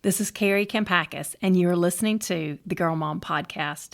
This is Kari Kampakis, and you're listening to the Girl Mom Podcast.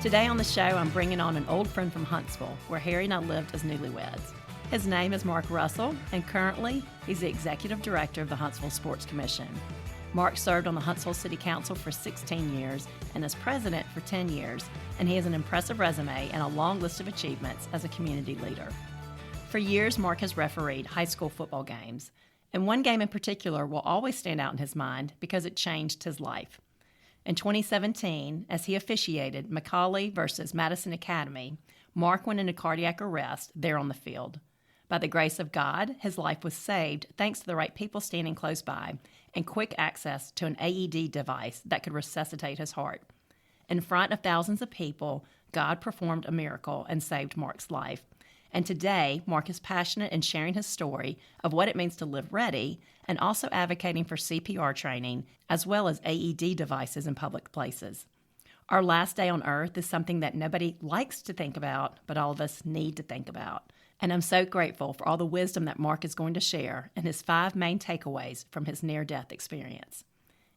Today on the show, I'm bringing on an old friend from Huntsville, where Harry and I lived as newlyweds. His name is Mark Russell, and currently, he's the Executive Director of the Huntsville Sports Commission. Mark served on the Huntsville City Council for 16 years and as president for 10 years, and he has an impressive resume and a long list of achievements as a community leader. For years, Mark has refereed high school football games, and one game in particular will always stand out in his mind because it changed his life. In 2017, as he officiated McCallie versus Madison Academy, Mark went into cardiac arrest there on the field. By the grace of God, his life was saved thanks to the right people standing close by and quick access to an AED device that could resuscitate his heart. In front of thousands of people, God performed a miracle and saved Mark's life. And today, Mark is passionate in sharing his story of what it means to live ready and also advocating for CPR training as well as AED devices in public places. Our last day on earth is something that nobody likes to think about, but all of us need to think about. And I'm so grateful for all the wisdom that Mark is going to share and his 5 main takeaways from his near-death experience.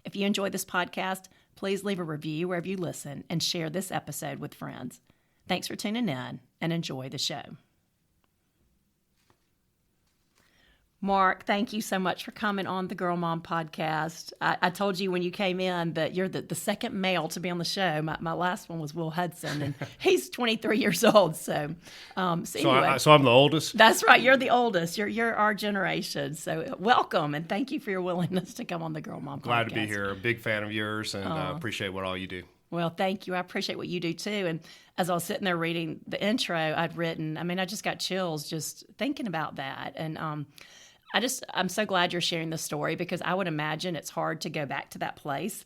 If you enjoy this podcast, please leave a review wherever you listen and share this episode with friends. Thanks for tuning in and enjoy the show. Mark, thank you so much for coming on the Girl Mom Podcast. I told you when you came in that you're the second male to be on the show. My last one was Will Hudson, and he's 23 years old. So anyway. So I'm the oldest? That's right. You're the oldest. You're our generation. So welcome, and thank you for your willingness to come on the Girl Mom Podcast. Glad to be here. A big fan of yours, and appreciate what all you do. Well, thank you. I appreciate what you do, too. And as I was sitting there reading the intro I'd written, I just got chills just thinking about that. And I'm so glad you're sharing this story because I would imagine it's hard to go back to that place.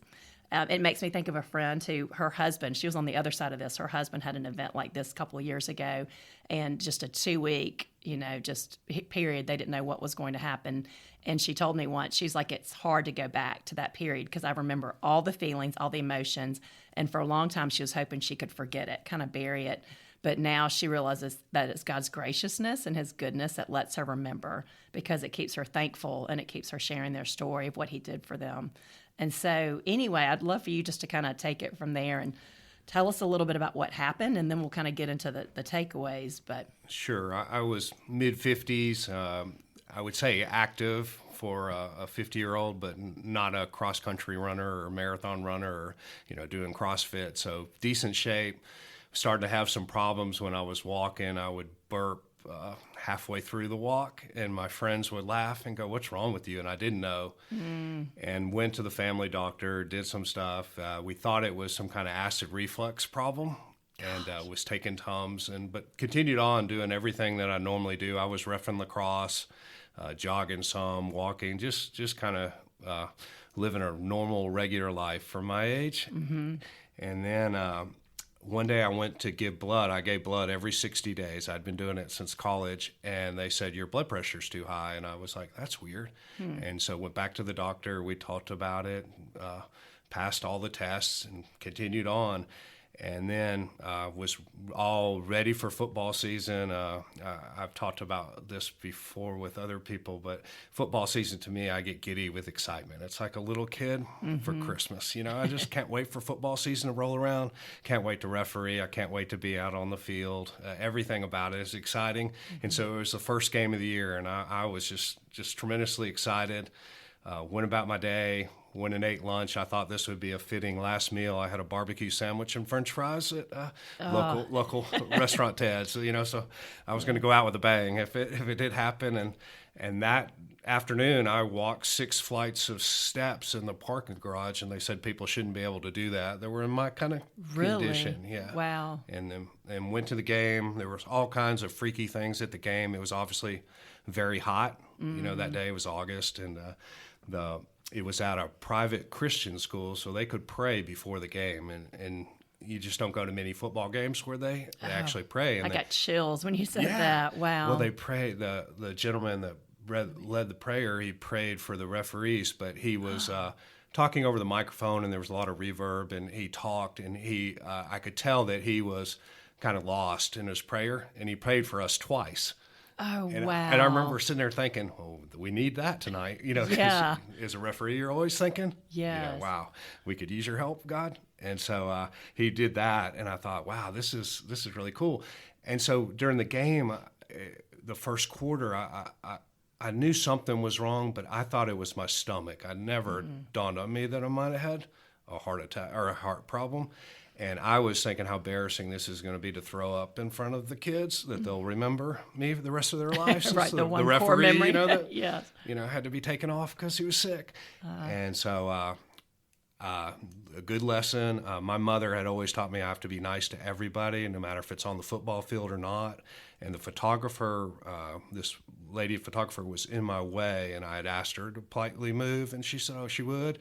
It makes me think of a friend who, her husband, she was on the other side of this. Her husband had an event like this a couple of years ago, and just a 2-week, just period. They didn't know what was going to happen. And she told me once, she's like, it's hard to go back to that period because I remember all the feelings, all the emotions. And for a long time, she was hoping she could forget it, kind of bury it. But now she realizes that it's God's graciousness and his goodness that lets her remember because it keeps her thankful and it keeps her sharing their story of what he did for them. And so anyway, I'd love for you just to kind of take it from there and tell us a little bit about what happened, and then we'll kind of get into the takeaways. But Sure. I was mid-50s. I would say active for a 50-year-old, but not a cross-country runner or marathon runner or, doing CrossFit. So decent shape. Started to have some problems when I was walking. I would burp halfway through the walk, and my friends would laugh and go, "What's wrong with you?" And I didn't know. And went to the family doctor, did some stuff. We thought it was some kind of acid reflux problem, and was taking Tums, but continued on doing everything that I normally do. I was reffing lacrosse, jogging some, walking, just kind of living a normal, regular life for my age. Mm-hmm. And then one day I went to give blood. I gave blood every 60 days. I'd been doing it since college, and they said, your blood pressure's too high. And I was like, that's weird. And so went back to the doctor. We talked about it, passed all the tests, and continued on. And then was all ready for football season. I've talked about this before with other people, but football season to me, I get giddy with excitement. It's like a little kid for Christmas. I just can't wait for football season to roll around. Can't wait to referee. I can't wait to be out on the field. Everything about it is exciting. And so it was the first game of the year, and I was just tremendously excited. Went about my day. Went and ate lunch. I thought this would be a fitting last meal. I had a barbecue sandwich and French fries at local restaurant Ted's. So I was going to go out with a bang if it did happen. And that afternoon, I walked 6 flights of steps in the parking garage, and they said people shouldn't be able to do that. They were in my kind of condition. Yeah. Wow. And went to the game. There was all kinds of freaky things at the game. It was obviously very hot. That day was August, and it was at a private Christian school, so they could pray before the game, and you just don't go to many football games where they actually pray. And I got chills when you said that. Wow. Well, they pray. The gentleman that led the prayer, he prayed for the referees, but he was talking over the microphone, and there was a lot of reverb, and he talked, and I could tell that he was kind of lost in his prayer, and he prayed for us twice. Oh, and, wow. And I remember sitting there thinking, well, we need that tonight. Yeah. As a referee, you're always thinking, yes. Wow, we could use your help, God. And so he did that, and I thought, wow, this is really cool. And so during the game, the first quarter, I knew something was wrong, but I thought it was my stomach. I never dawned on me that I might have had a heart attack or a heart problem. And I was thinking how embarrassing this is going to be to throw up in front of the kids, that they'll remember me for the rest of their lives. Right, the one referee, core memory. That yes. Had to be taken off because he was sick. And so a good lesson. My mother had always taught me I have to be nice to everybody, no matter if it's on the football field or not. And the photographer, this lady photographer, was in my way, and I had asked her to politely move, and she said, oh, she would.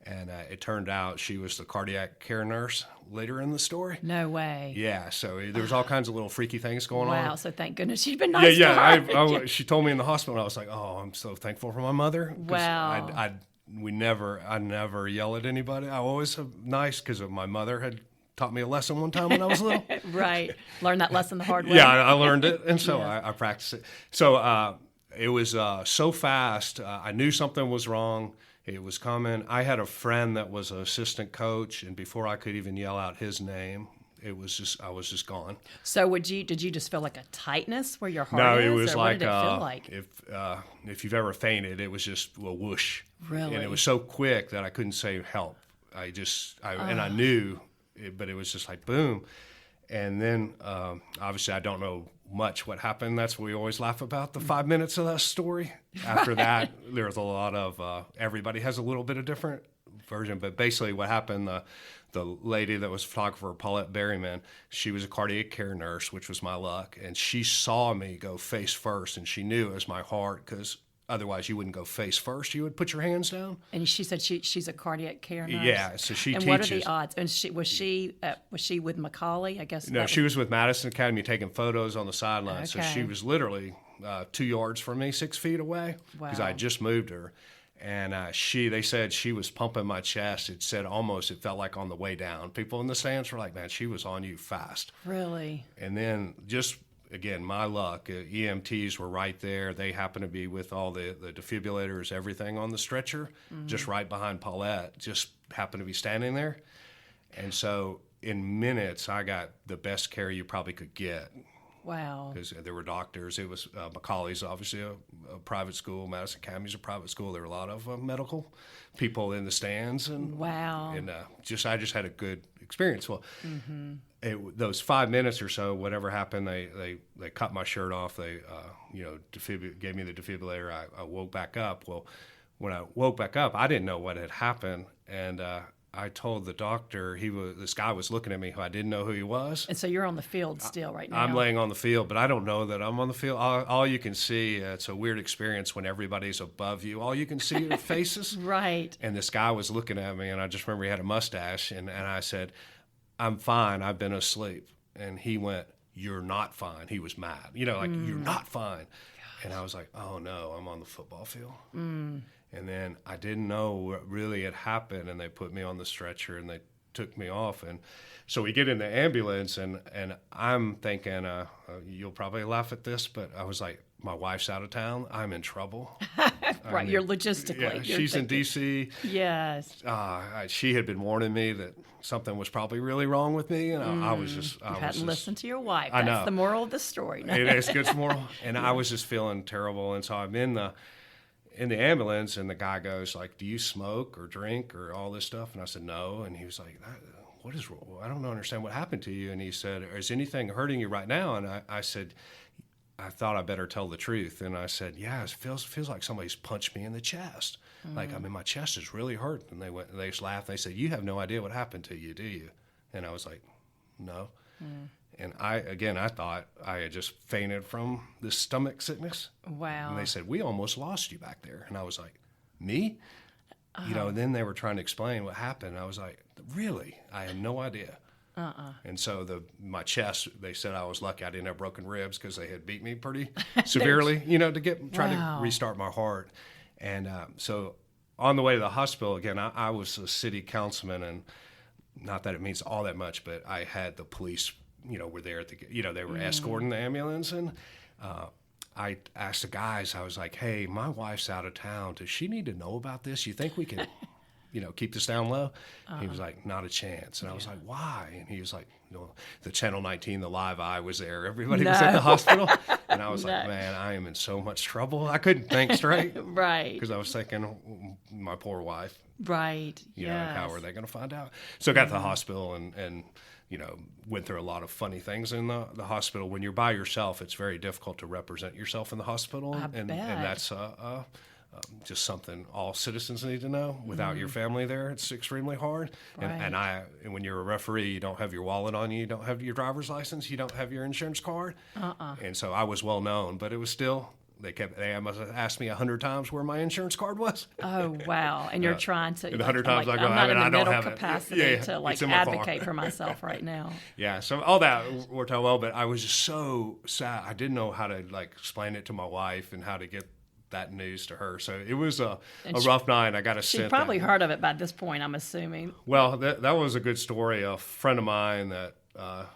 And it turned out she was the cardiac care nurse later in the story. No way. Yeah, so there was all kinds of little freaky things going on. Wow, so thank goodness you'd been nice to her. She told me in the hospital, and I was like, oh, I'm so thankful for my mother. Wow. I never yell at anybody. I always have nice, because my mother had taught me a lesson one time when I was little. Right. Learned that lesson the hard way. Yeah, I learned it, and so Yeah. I practiced it. So it was so fast. I knew something was wrong. It was coming. I had a friend that was an assistant coach, and before I could even yell out his name, I was just gone. So did you just feel like a tightness where your heart No, is? it was or like, what did it feel like? if you've ever fainted, it was just a whoosh. Really? And it was so quick that I couldn't say help. And I knew, but it was just like boom. And then obviously I don't know much what happened. That's what we always laugh about, the 5 minutes of that story. After that, there was a lot of everybody has a little bit of different version, but basically what happened, the lady that was photographer, Paulette Berryman, she was a cardiac care nurse, which was my luck, and she saw me go face first, and she knew it was my heart, because otherwise you wouldn't go face first. You would put your hands down. And she said she's a cardiac care nurse. Yeah, so she teaches. And what are the odds? And was she with Macaulay? I guess. No, she was with Madison Academy taking photos on the sidelines. So Okay. she was literally 2 yards from me, 6 feet away, because I Wow. had just moved her. And they said she was pumping my chest. It felt like on the way down. People in the stands were like, man, she was on you fast. Really? And then just, again, my luck, EMTs were right there. They happened to be with all the defibrillators, everything on the stretcher, just right behind Paulette, just happened to be standing there. And so in minutes, I got the best care you probably could get. Wow. Because there were doctors. It was Macaulay's obviously a private school. Madison Academy's a private school. There were a lot of medical people in the stands, and Wow. And I just had a good experience. Well, those 5 minutes or so, whatever happened, they cut my shirt off. They gave me the defibrillator. I woke back up. Well, when I woke back up, I didn't know what had happened, and I told the doctor, this guy was looking at me who I didn't know who he was. And so you're on the field still right now. I'm laying on the field, but I don't know that I'm on the field. All you can see, it's a weird experience when everybody's above you. All you can see are faces. Right. And this guy was looking at me, and I just remember he had a mustache, and I said, I'm fine, I've been asleep. And he went, you're not fine. He was mad. You're not fine. Gosh. And I was like, oh no, I'm on the football field. And then I didn't know what really had happened, and they put me on the stretcher, and they took me off. And so we get in the ambulance, and I'm thinking, you'll probably laugh at this, but I was like, my wife's out of town. I'm in trouble. Right, you're logistically. Yeah, you're she's thinking. in D.C. Yes. She had been warning me that something was probably really wrong with me, and I was just... You hadn't listened to your wife. I know. That's the moral of the story. It is good moral. And I was just feeling terrible, and so I'm in the ambulance, and the guy goes like, do you smoke or drink or all this stuff? And I said, no. And he was like, what is wrong? I don't understand what happened to you. And he said, is anything hurting you right now? And I said, I thought I better tell the truth. And I said, yeah, it feels like somebody's punched me in the chest. Like, my chest is really hurt. And they just laughed. They said, you have no idea what happened to you, do you? And I was like, no. And I thought I had just fainted from this stomach sickness. Wow. And they said, we almost lost you back there. And I was like, me? And then they were trying to explain what happened. I was like, really? I had no idea. And so my chest, they said I was lucky I didn't have broken ribs because they had beat me pretty severely, to try to restart my heart. And so on the way to the hospital, again, I was a city councilman, and not that it means all that much, but I had the police, were there they were escorting the ambulance. And I asked the guys, I was like, hey, my wife's out of town. Does she need to know about this? You think we can, keep this down low? He was like, not a chance. And I was like, why? And he was like, the Channel 19, the Live Eye was there. Everybody was at the hospital. And I was like, man, I am in so much trouble. I couldn't think straight. Right. Because I was thinking, my poor wife. Right. How are they going to find out? So I got to the hospital and went through a lot of funny things in the hospital. When you're by yourself, it's very difficult to represent yourself in the hospital. And that's just something all citizens need to know. Without your family there, it's extremely hard. Right. And when you're a referee, you don't have your wallet on you, you don't have your driver's license, you don't have your insurance card. And so I was well known, but it was still, they must have asked me 100 times where my insurance card was. Oh, wow. And you're trying to, 100 times I go, I'm not in the I don't mental have capacity to advocate for myself right now. Yeah, so all that worked out well, but I was just so sad. I didn't know how to explain it to my wife and how to get that news to her. So it was a rough night. I got to sit. She probably heard of it by this point, I'm assuming. Well, that was a good story. A friend of mine that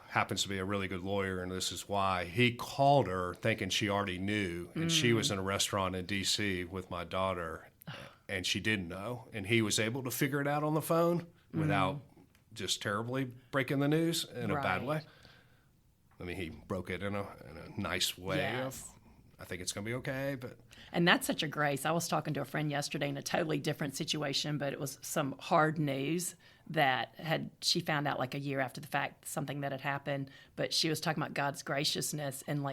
happens to be a really good lawyer, and this is why, he called her thinking she already knew, and she was in a restaurant in D.C. with my daughter, and she didn't know, and he was able to figure it out on the phone without just terribly breaking the news in a bad way. I mean, he broke it in a nice way of, I think it's going to be okay, but... And that's such a grace. I was talking to a friend yesterday in a totally different situation, but it was some hard news that she found out a year after the fact, something that had happened. But she was talking about God's graciousness and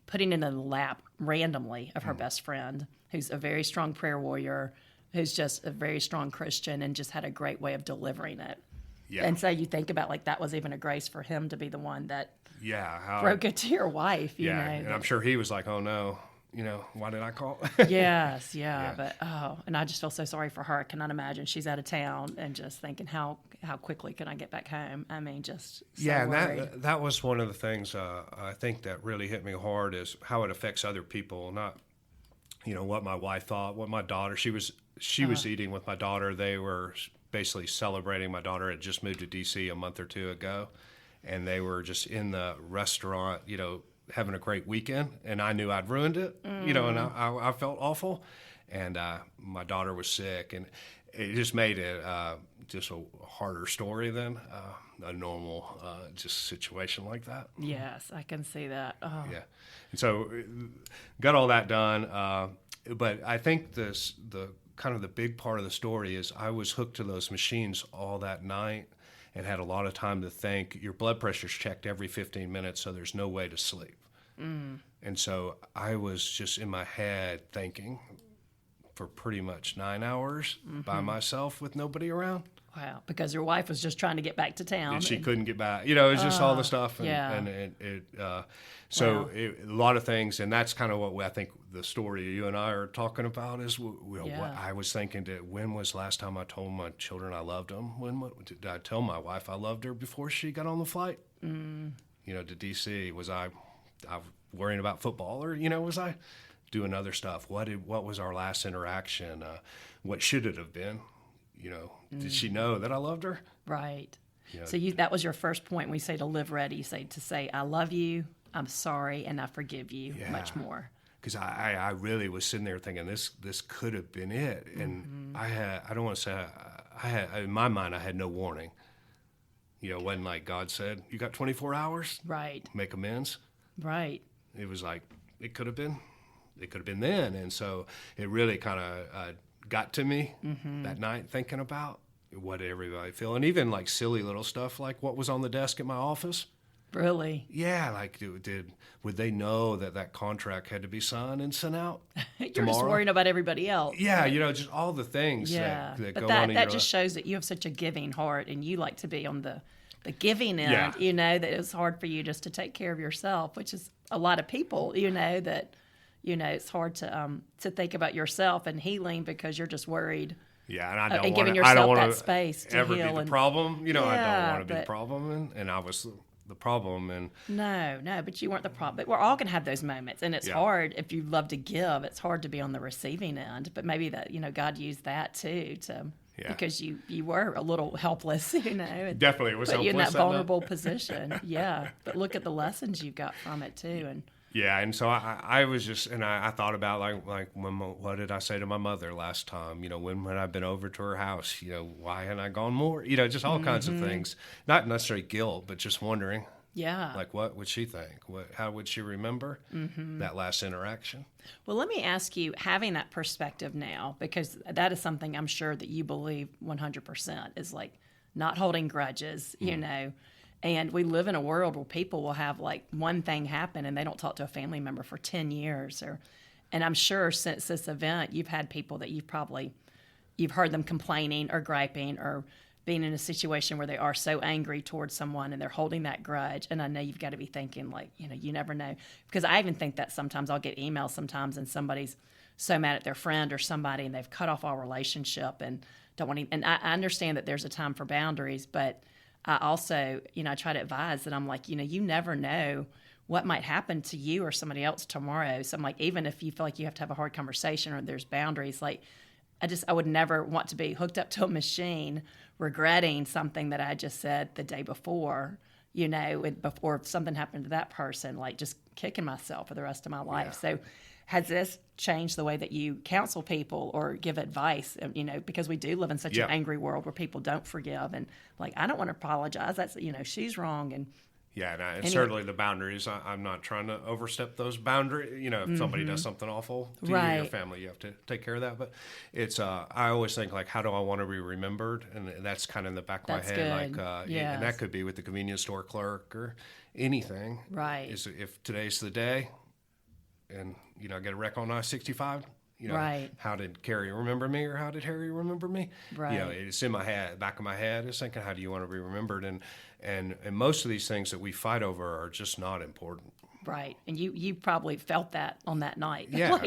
putting it in the lap randomly of her best friend, who's a very strong prayer warrior, who's just a very strong Christian, and just had a great way of delivering it. Yeah. And so you think about that was even a grace for him to be the one that broke it to your wife. You know, and I'm sure he was like, oh no. Why did I call? Yes, but and I just feel so sorry for her. I cannot imagine she's out of town and just thinking how quickly can I get back home? I mean, just so worried. And that was one of the things I think that really hit me hard is how it affects other people. Not, what my wife thought, what my daughter. She was eating with my daughter. They were basically celebrating. My daughter had just moved to D.C. a month or two ago, and they were just in the restaurant, having a great weekend, and I knew I'd ruined it, and I felt awful, and my daughter was sick, and it just made it just a harder story than a normal just situation like that. Yes, I can see that. Oh. Yeah, and so got all that done, but I think the kind of the big part of the story is I was hooked to those machines all that night, and had a lot of time to think. Your blood pressure's checked every 15 minutes, so there's no way to sleep. And so I was just in my head thinking for pretty much 9 hours by myself with nobody around. Wow, because your wife was just trying to get back to town. And she couldn't get back. It was just all the stuff. And a lot of things, and that's kind of what I think the story you and I are talking about is what I was thinking, when was the last time I told my children I loved them? When did I tell my wife I loved her before she got on the flight? To D.C.? Was I worrying about football, or, was I doing other stuff? What was our last interaction? What should it have been? Did she know that I loved her? Right. So that was your first point when you say to live ready. You say to say, I love you, I'm sorry, and I forgive you much more. Because I really was sitting there thinking this could have been it. And I don't want to say, in my mind, I had no warning. It wasn't like God said, you got 24 hours? Right. Make amends? Right. It was like, it could have been then. And so it really kind of got to me that night, thinking about what did everybody feel. And even silly little stuff like what was on the desk at my office. Really? Yeah, would they know that contract had to be signed and sent out You're tomorrow? just worrying about everybody else. Yeah, just all the things that go on in your life. That just shows that you have such a giving heart, and you like to be on the giving end, that it's hard for you just to take care of yourself, which is a lot of people, that, it's hard to think about yourself and healing because you're just worried Yeah, and I and don't giving want yourself that to space to ever heal. be the problem. You know, I Yeah, don't want to be the problem, and I was the problem. And no, but you weren't the problem. But we're all gonna have those moments, and it's yeah, hard if you love to give. It's hard to be on the receiving end. But maybe that God used that too to. Yeah. Because you were a little helpless, and definitely it was put you in that helpless. vulnerable position. Yeah, but look at the lessons you got from it too, and Yeah, and so I was just, and I thought about like what did I say to my mother last time? You know, when I've been over to her house, you know, why hadn't I gone more? You know, just all kinds of things. Not necessarily guilt, but just wondering. yeah. Like, what would she think? How would she remember that last interaction? Well, let me ask you, having that perspective now, because that is something I'm sure that you believe 100% is like not holding grudges, and we live in a world where people will have like one thing happen and they don't talk to a family member for 10 years. And I'm sure since this event, you've had people that you've heard them complaining or griping or being in a situation where they are so angry towards someone and they're holding that grudge. And I know you've got to be thinking like, you never know. Because I even think that sometimes I'll get emails sometimes and somebody's so mad at their friend or somebody and they've cut off all relationship and don't want to. And I understand that there's a time for boundaries, but I also, I try to advise that I'm like, you never know what might happen to you or somebody else tomorrow. So I'm like, even if you feel like you have to have a hard conversation or there's boundaries, like I would never want to be hooked up to a machine regretting something that I just said the day before, before something happened to that person, like just kicking myself for the rest of my life. Yeah. So has this changed the way that you counsel people or give advice? Because we do live in such an angry world where people don't forgive and like, I don't want to apologize. That's, she's wrong. And yeah, and certainly the boundaries. I'm not trying to overstep those boundaries. If somebody does something awful to you or your family, you have to take care of that. But it's I always think like, how do I want to be remembered? And that's kind of in the back of my head. Good. Like, Yes. and that could be with the convenience store clerk or anything. Right. Is if today's the day, and I get a wreck on I-65. Right. How did Kari remember me, or how did Harry remember me? Right. It's in my head, back of my head. It's thinking, how do you want to be remembered? And most of these things that we fight over are just not important. Right. And you probably felt that on that night. Yeah.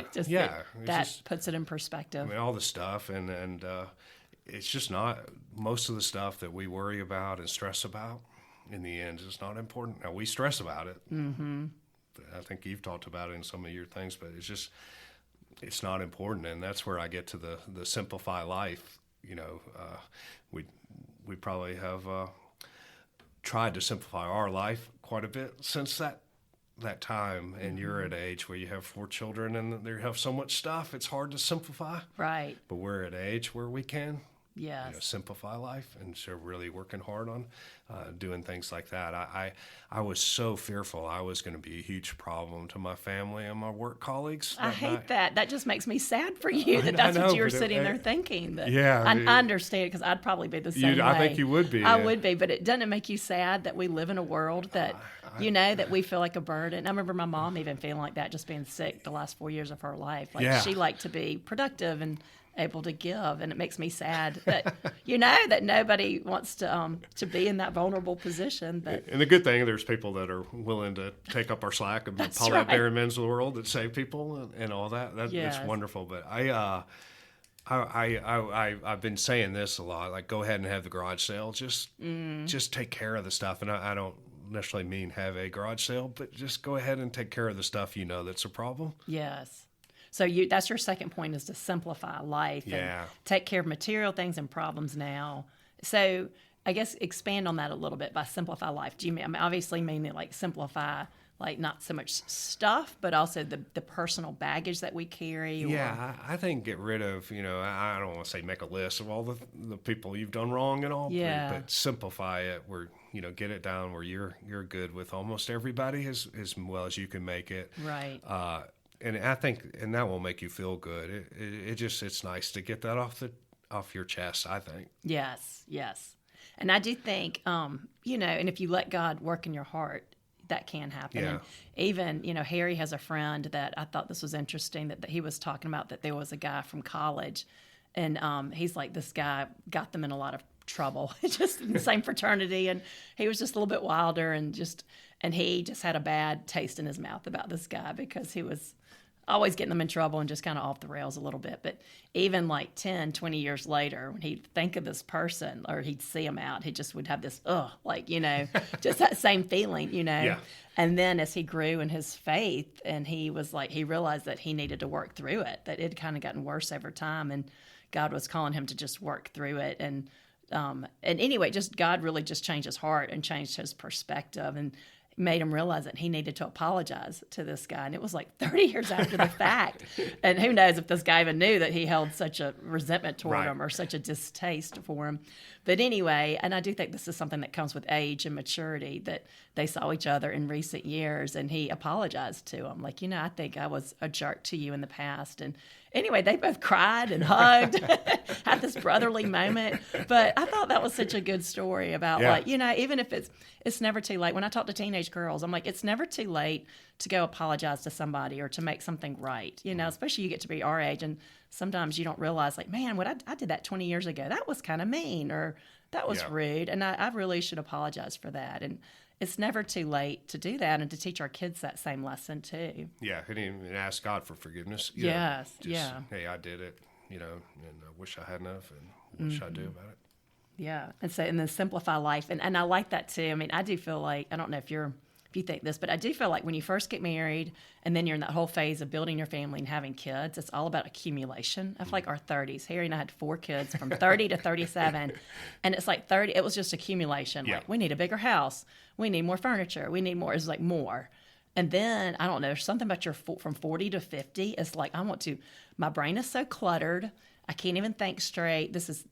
That puts it in perspective. I mean, all the stuff, and it's just not, most of the stuff that we worry about and stress about, in the end, is not important. Now, we stress about it. Mm-hmm. I think you've talked about it in some of your things, but it's not important, and that's where I get to the simplify life. We probably have tried to simplify our life quite a bit since that time. And you're at an age where you have 4 children and they have so much stuff. It's hard to simplify. Right. But we're at an age where we can. Yes. Simplify life, and so really working hard on doing things like that. I was so fearful I was going to be a huge problem to my family and my work colleagues. I hate that. That just makes me sad for you that's what you were sitting there thinking. I understand, because I'd probably be the same way. I think you would be. I would be, but doesn't it make you sad that we live in a world that, that we feel like a burden? I remember my mom even feeling like that, just being sick the last 4 years of her life. She liked to be productive and able to give, and it makes me sad that that nobody wants to be in that vulnerable position. But and the good thing, there's people that are willing to take up our slack and Paulette Berryman's of the world that save people and all that. That's wonderful. But I've been saying this a lot. Like, go ahead and have the garage sale. Just take care of the stuff, and I don't necessarily mean have a garage sale, but just go ahead and take care of the stuff that's a problem. Yes. So that's your second point, is to simplify life and take care of material things and problems now. So I guess expand on that a little bit by simplify life. Do you mean, obviously mean it like simplify, like not so much stuff, but also the personal baggage that we carry? Yeah, I think get rid of, I don't want to say make a list of all the people you've done wrong and all, but simplify it where, get it down where you're good with almost everybody as well as you can make it. Right. And I think, and that will make you feel good. It's nice to get that off your chest, I think. Yes. And I do think, and if you let God work in your heart, that can happen. Yeah. And even, Harry has a friend that I thought this was interesting that he was talking about, that there was a guy from college, and he's like, this guy got them in a lot of trouble, just in the same fraternity, and he was just a little bit wilder, and he just had a bad taste in his mouth about this guy because he was always getting them in trouble and just kind of off the rails a little bit. But even like 10, 20 years later, when he'd think of this person or he'd see him out, he just would have this, just that same feeling, Yeah. And then as he grew in his faith and he realized that he needed to work through it, that it had kind of gotten worse over time and God was calling him to just work through it. And anyway, just God really just changed his heart and changed his perspective and made him realize that he needed to apologize to this guy. And it was like 30 years after the fact. And who knows if this guy even knew that he held such a resentment toward him or such a distaste for him. But anyway, and I do think this is something that comes with age and maturity, that they saw each other in recent years and he apologized to him. Like, I think I was a jerk to you in the past. And anyway, they both cried and hugged, had this brotherly moment. But I thought that was such a good story about even if it's never too late. When I talk to teenage girls, I'm like, it's never too late to go apologize to somebody or to make something right, especially you get to be our age. And sometimes you don't realize, like, man, what I did that 20 years ago, that was kind of mean or that was rude. And I really should apologize for that. And it's never too late to do that and to teach our kids that same lesson too. Yeah, and ask God for forgiveness. Yes, Hey, I did it, and I wish I hadn't have, and wish I'd do about it. Yeah, and then simplify life, and I like that too. I mean, I do feel like, I don't know if you think this, but I do feel like when you first get married and then you're in that whole phase of building your family and having kids, it's all about accumulation. I feel like our 30s, Harry and I had 4 kids from 30 to 37, and it's like 30, it was just accumulation. Yeah. Like, we need a bigger house, we need more furniture, we need more. It's like more. And then, I don't know, there's something about from 40 to 50, it's like my brain is so cluttered, I can't even think straight. This is,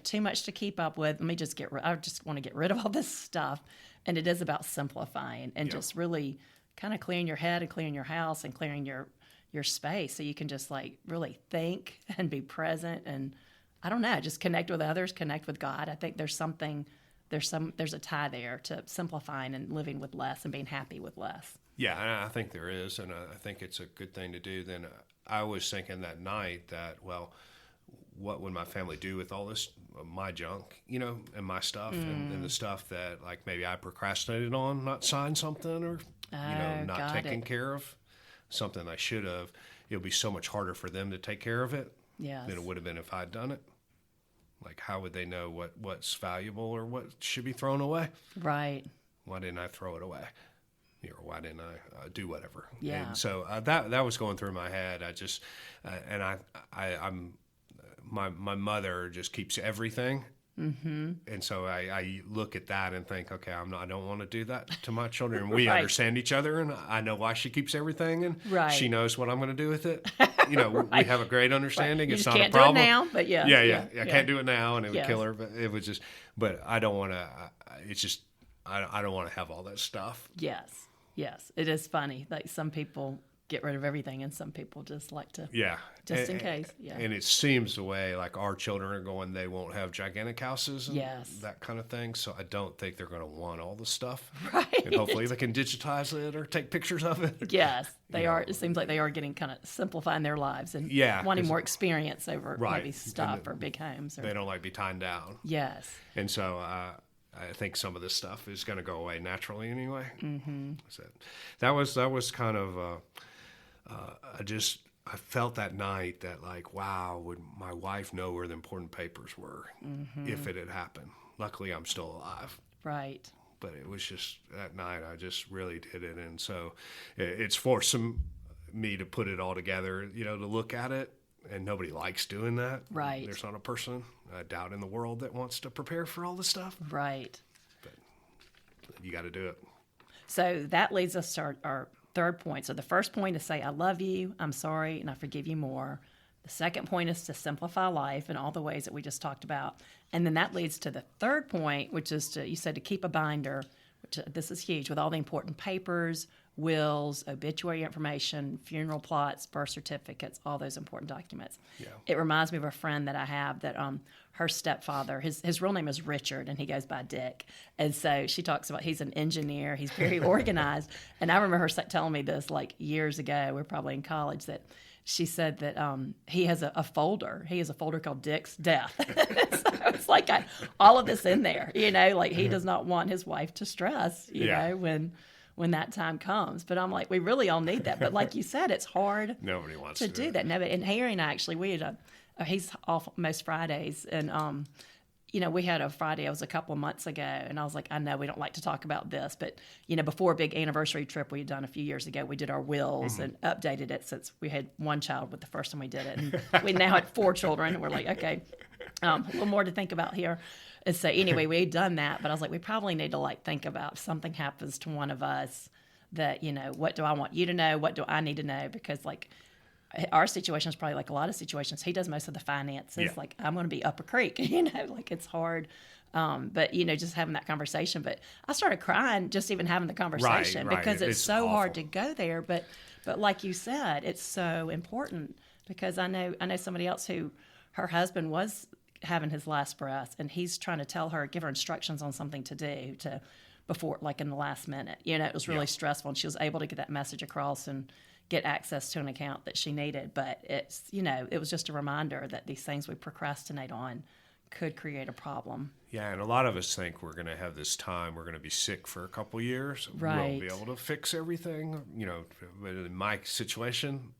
too much to keep up with. Let me just I just want to get rid of all this stuff. And it is about simplifying and just really kind of clearing your head and clearing your house and clearing your space so you can just like really think and be present and, I don't know, just connect with others, connect with God. I think there's a tie there to simplifying and living with less and being happy with less. Yeah, I think there is, and I think it's a good thing to do. Then I was thinking that night that, well, what would my family do with all this, my junk, and my stuff and the stuff that like maybe I procrastinated on, not signed something or, not taking care of something I should have. It'll be so much harder for them to take care of it than it would have been if I'd done it. Like, how would they know what's valuable or what should be thrown away? Right. Why didn't I throw it away? Or why didn't I do whatever? Yeah. And so that was going through my head. I just, I'm, my mother just keeps everything. Mm-hmm. And so I look at that and think, okay, I don't want to do that to my children. And we understand each other, and I know why she keeps everything, and she knows what I'm going to do with it. We have a great understanding. You it's just not can't a problem. do it now, but I can't do it now, and it would kill her. But it was just, but I don't want to. It's just, I don't want to have all that stuff. Yes, it is funny. Like, some people get rid of everything, and some people just like to, just in case. Yeah. And it seems the way, like, our children are going, they won't have gigantic houses and that kind of thing. So I don't think they're going to want all the stuff. Right. And hopefully they can digitize it or take pictures of it. Yes, they are. It seems like they are getting kind of simplifying their lives and wanting more experience over maybe stuff or big homes. They don't like to be tied down. Yes. And so I think some of this stuff is going to go away naturally anyway. Mm-hmm. So that was kind of, I felt that night that, like, wow, would my wife know where the important papers were if it had happened? Luckily, I'm still alive. Right. But it was just that night, I just really did it. And so it's forced me to put it all together, to look at it. And nobody likes doing that. Right. There's not a person, I doubt, in the world that wants to prepare for all this stuff. Right. But you got to do it. So that leads us to our third point. So the first point is say, I love you, I'm sorry, and I forgive you more. The second point is to simplify life in all the ways that we just talked about. And then that leads to the third point, which is you said to keep a binder, which this is huge, with all the important papers, wills, obituary information, funeral plots, birth certificates, all those important documents. Yeah. It reminds me of a friend that I have that her stepfather, his real name is Richard, and he goes by Dick. And so she talks about he's an engineer. He's very organized. And I remember her telling me this like years ago. We were probably in college, that she said that he has a folder. He has a folder called Dick's Death. So it's like got all of this in there, like he does not want his wife to stress, you know, when that time comes. But I'm like, we really all need that. But like you said, it's hard. Nobody wants to do that. No, and Harry and I actually, we had he's off most Fridays, and we had a Friday, it was a couple of months ago, and I was like, I know we don't like to talk about this, but, before a big anniversary trip we had done a few years ago, we did our wills and updated it since we had one child with the first time we did it. And we now had 4 children, and we're like, okay, a little more to think about here. And so anyway, we had done that, but I was like, we probably need to think about if something happens to one of us that, what do I want you to know? What do I need to know? Because our situation is probably like a lot of situations. He does most of the finances. Yeah. I'm going to be up a creek, it's hard. But, just having that conversation. But I started crying just even having the conversation right. because it's so awful. hard to go there. But like you said, it's so important because I know somebody else who her husband was having his last breath, and he's trying to tell her, give her instructions on something to do before, in the last minute. It was really stressful, and she was able to get that message across and get access to an account that she needed. But it's, it was just a reminder that these things we procrastinate on could create a problem. Yeah, and a lot of us think we're going to have this time, we're going to be sick for a couple years. Right. We'll be able to fix everything. But in my situation,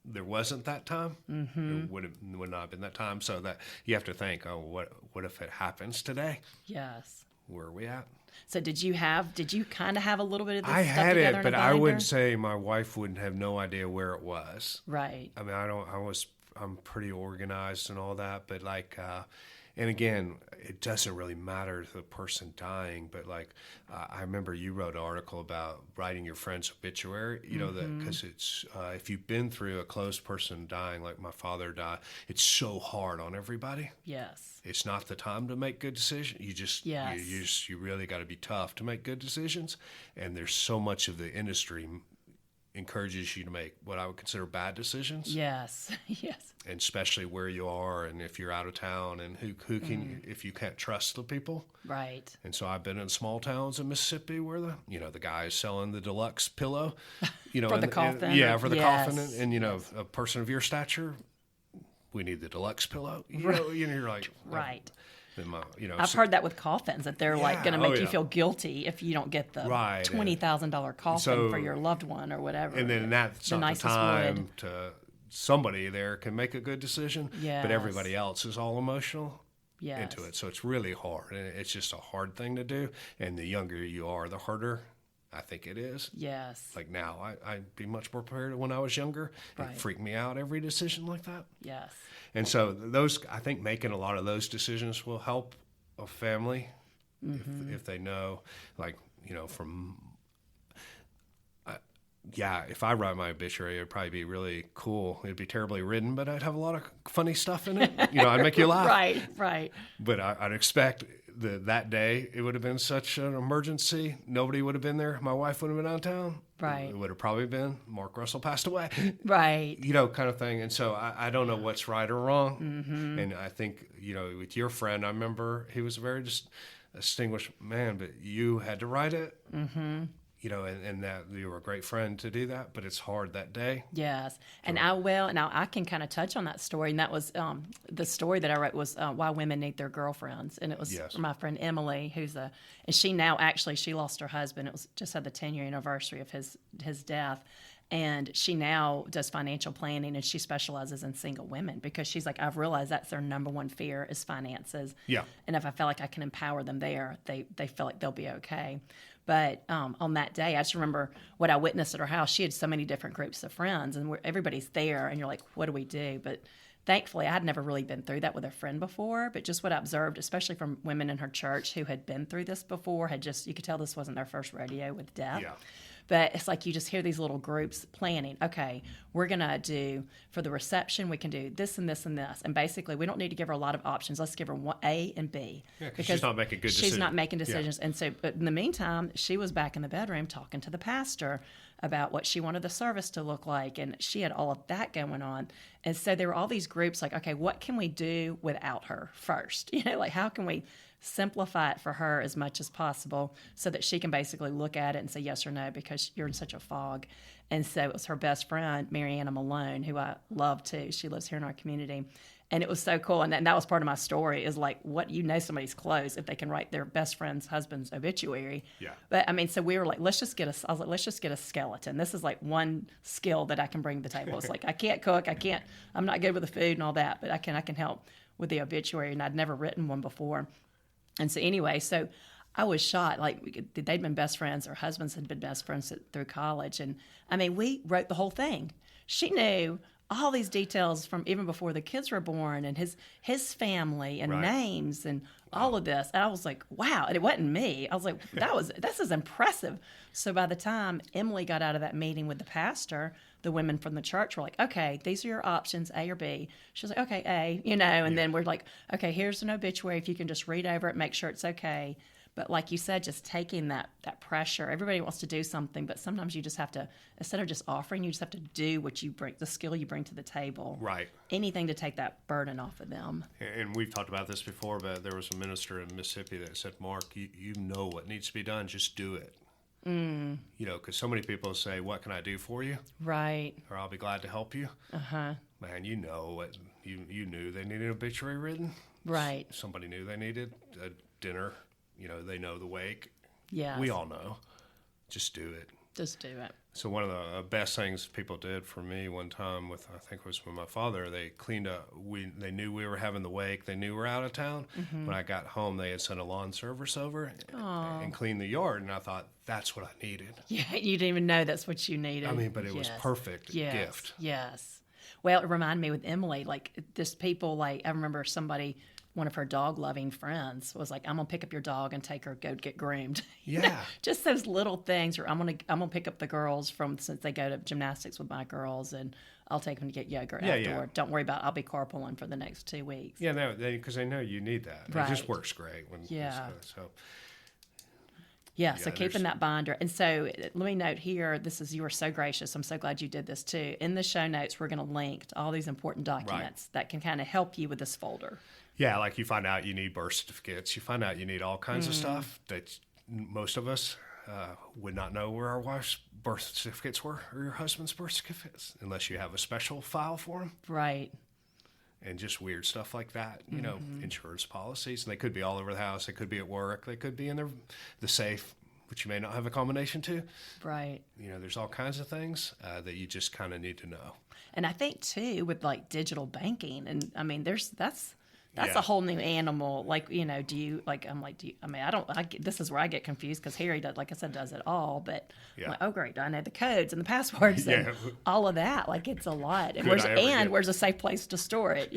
there wasn't that time. It would not have been that time. So that you have to think, what if it happens today? Yes. Where are we at? So did you kind of have a little bit of this I stuff had together it, in a but I binder? would say my wife wouldn't have no idea where it was. Right. I mean, I'm pretty organized and all that, but and again, it doesn't really matter to the person dying, but I remember you wrote an article about writing your friend's obituary, that because it's, if you've been through a close person dying, like my father died, it's so hard on everybody. Yes. It's not the time to make good decisions. You really got to be tough to make good decisions. And there's so much of the industry encourages you to make what I would consider bad decisions. Yes. Yes. And especially where you are, and if you're out of town, and who can if you can't trust the people. Right. And so I've been in small towns in Mississippi where the guy is selling the deluxe pillow, for the coffin. for the coffin, and a person of your stature, we need the deluxe pillow. You're like, right. I've heard that with coffins, that they're going to make you feel guilty if you don't get the $20,000 coffin for your loved one or whatever. And then that's not the time to somebody there can make a good decision, but everybody else is all emotional into it. So it's really hard, and it's just a hard thing to do. And the younger you are, the harder I think it is. Yes. Like now, I'd be much more prepared when I was younger. It freaked me out every decision like that. Yes. And so I think making a lot of those decisions will help a family if they know, if I write my obituary, it'd probably be really cool. It'd be terribly written, but I'd have a lot of funny stuff in it. I'd make you laugh. Right. But I'd expect that day it would have been such an emergency. Nobody would have been there. My wife would have been out of town. Right. It would have probably been Mark Russell passed away. Right. Kind of thing. And so I don't know what's right or wrong. Mm-hmm. And I think, with your friend, I remember he was a very distinguished man, but you had to write it. Mm-hmm. And that you were a great friend to do that, but it's hard that day. Yes. And I can kind of touch on that story. And that was the story that I wrote was Why Women Need Their Girlfriends. And it was from my friend Emily, and she now she lost her husband. It was just had the 10-year anniversary of his death. And she now does financial planning, and she specializes in single women because she's like, I've realized that's their number one fear is finances. Yeah. And if I feel like I can empower them there, they feel like they'll be okay. But on that day, I just remember what I witnessed at her house. She had so many different groups of friends, and everybody's there, and you're like, what do we do? But thankfully, I had never really been through that with a friend before, but just what I observed, especially from women in her church who had been through this before, you could tell this wasn't their first rodeo with death. Yeah. But it's like you just hear these little groups planning, okay, we're going to do, for the reception, we can do this and this and this. And basically, we don't need to give her a lot of options. Let's give her A and B. Yeah, because she's not making good decisions. She's not making decisions. Yeah. And so, but in the meantime, she was back in the bedroom talking to the pastor about what she wanted the service to look like. And she had all of that going on. And so there were all these groups like, okay, what can we do without her first? How can we simplify it for her as much as possible so that she can basically look at it and say yes or no because you're in such a fog. And so it was her best friend, Mariana Malone, who I love too. She lives here in our community. And it was so cool. And that was part of my story is like, somebody's close if they can write their best friend's husband's obituary. Yeah. But I mean, so we were like, let's just get a skeleton. This is like one skill that I can bring to the table. It's like, I can't cook. I'm not good with the food and all that, but I can help with the obituary. And I'd never written one before. And so anyway, so I was shocked. Like they'd been best friends. Their husbands had been best friends through college. And I mean, we wrote the whole thing. She knew all these details from even before the kids were born and his family and names and all of this. And I was like, wow. And it wasn't me. I was like, this is impressive. So by the time Emily got out of that meeting with the pastor, the women from the church were like, okay, these are your options, A or B. She was like, okay, A, and then we're like, okay, here's an obituary. If you can just read over it, make sure it's okay. But like you said, just taking that pressure. Everybody wants to do something, but sometimes you just have to, instead of just offering, you just have to do what you bring, the skill you bring to the table. Right. Anything to take that burden off of them. And we've talked about this before, but there was a minister in Mississippi that said, Mark, you know what needs to be done, just do it. Because so many people say, what can I do for you? Right. Or I'll be glad to help you. Uh-huh. Man, you know what, you knew they needed an obituary written. Right. Somebody knew they needed a dinner. They know the wake. Yeah. We all know. Just do it. Just do it. So one of the best things people did for me one time I think it was with my father, they cleaned up. They knew we were having the wake. They knew we were out of town. Mm-hmm. When I got home, they had sent a lawn service over and cleaned the yard. And I thought, that's what I needed. Yeah, you didn't even know that's what you needed. I mean, but it was perfect gift. Yes. Well, it reminded me with Emily, like just people like, I remember one of her dog-loving friends was like, I'm going to pick up your dog and take her, go get groomed. Yeah. Just those little things. Or I'm gonna pick up the girls since they go to gymnastics with my girls, and I'll take them to get yoga outdoor. Yeah. Don't worry about it. I'll be carpooling for the next 2 weeks. Yeah, no, because they know you need that. Right. It just works great. So keeping that binder. And so let me note here, you were so gracious. I'm so glad you did this too. In the show notes, we're going to link to all these important documents that can kind of help you with this folder. Yeah, like you find out you need birth certificates. You find out you need all kinds of stuff that most of us would not know where our wife's birth certificates were or your husband's birth certificates unless you have a special file for them. Right. And just weird stuff like that, insurance policies. And they could be all over the house. They could be at work. They could be in the safe, which you may not have a combination to. Right. There's all kinds of things that you just kind of need to know. And I think, too, with, like, digital banking, and, I mean, that's a whole new animal. Like, this is where I get confused because Harry does, like I said, does it all. But I'm like, oh, great, I know the codes and the passwords and all of that. Like, it's a lot. And where's a safe place to store it,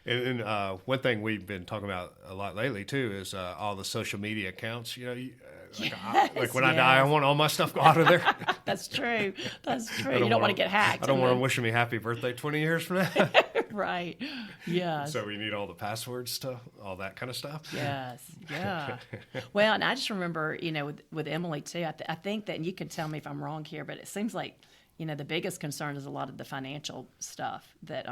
And one thing we've been talking about a lot lately, too, is all the social media accounts. When I die, I want all my stuff out of there. That's true. You don't want to get hacked. I don't want them wishing me happy birthday 20 years from now. Right. Yeah. So we need all the password stuff, all that kind of stuff. Yes. Yeah. Well, and I just remember, with Emily too. I think that, and you can tell me if I'm wrong here, but it seems like, the biggest concern is a lot of the financial stuff that,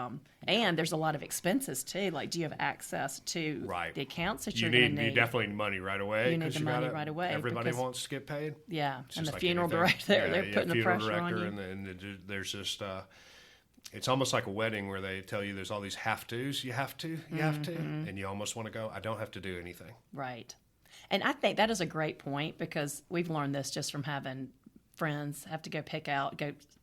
and there's a lot of expenses too. Like, do you have access to the accounts that you're going to need? You definitely need money right away. You need the money right away. Everybody wants to get paid. Yeah, and the funeral director, they're putting the pressure on you. And there's just, it's almost like a wedding where they tell you there's all these have-tos. You have to, and you almost want to go, I don't have to do anything. Right. And I think that is a great point because we've learned this just from having friends have to go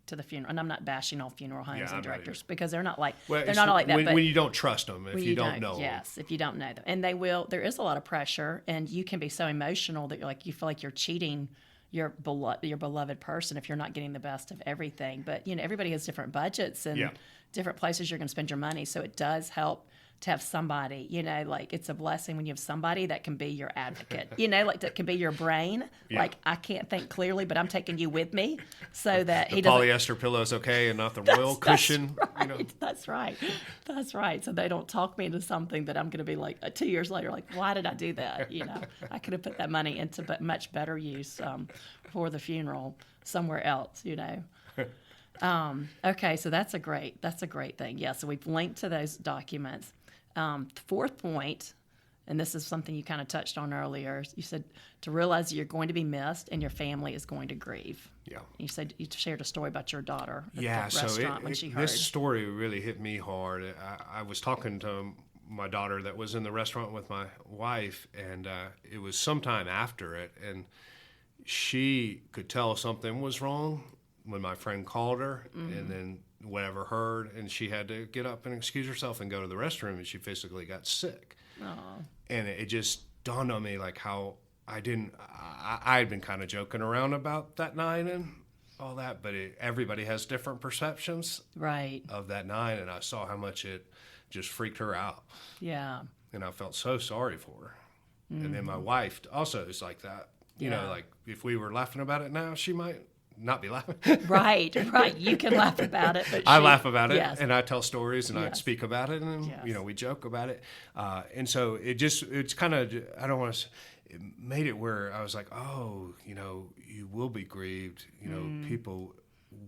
to the funeral, and I'm not bashing all funeral homes and directors because they're not like they're not like that. When you don't trust them, if you don't know them. Yes, if you don't know them, and there is a lot of pressure, and you can be so emotional that you feel like you're cheating your beloved person if you're not getting the best of everything. But everybody has different budgets and different places you're going to spend your money, so it does help to have somebody, like it's a blessing when you have somebody that can be your advocate, like that can be your brain. Yeah. Like, I can't think clearly, but I'm taking you with me so that the polyester pillow is okay and not the royal cushion. That's right. That's right. So they don't talk me into something that I'm going to be like 2 years later, like, why did I do that? I could have put that money into much better use for the funeral somewhere else, Okay, so that's a great thing. Yeah, so we've linked to those documents. The fourth point and this is something you kind of touched on earlier. You said to realize that you're going to be missed and your family is going to grieve. Yeah. You said you shared a story about your daughter at Yeah, the restaurant when she heard. This story really hit me hard. I was talking to my daughter that was in the restaurant with my wife, and it was sometime after it, and she could tell something was wrong when my friend called her, and then whatever heard, and she had to get up and excuse herself and go to the restroom, and she physically got sick. Aww. And it just dawned on me like how I had been kind of joking around about that night and all that, but everybody has different perceptions of that night, and I saw how much it just freaked her out. Yeah. And I felt so sorry for her. And then my wife also is like that. You know, like if we were laughing about it now, she might not be laughing. Right. You can laugh about it. But I laugh about it, yes. and I tell stories, and I speak about it, and, you know, we joke about it. And so it's kind of, I don't want to, it made it where I was like, oh, you know, you will be grieved. You know, people,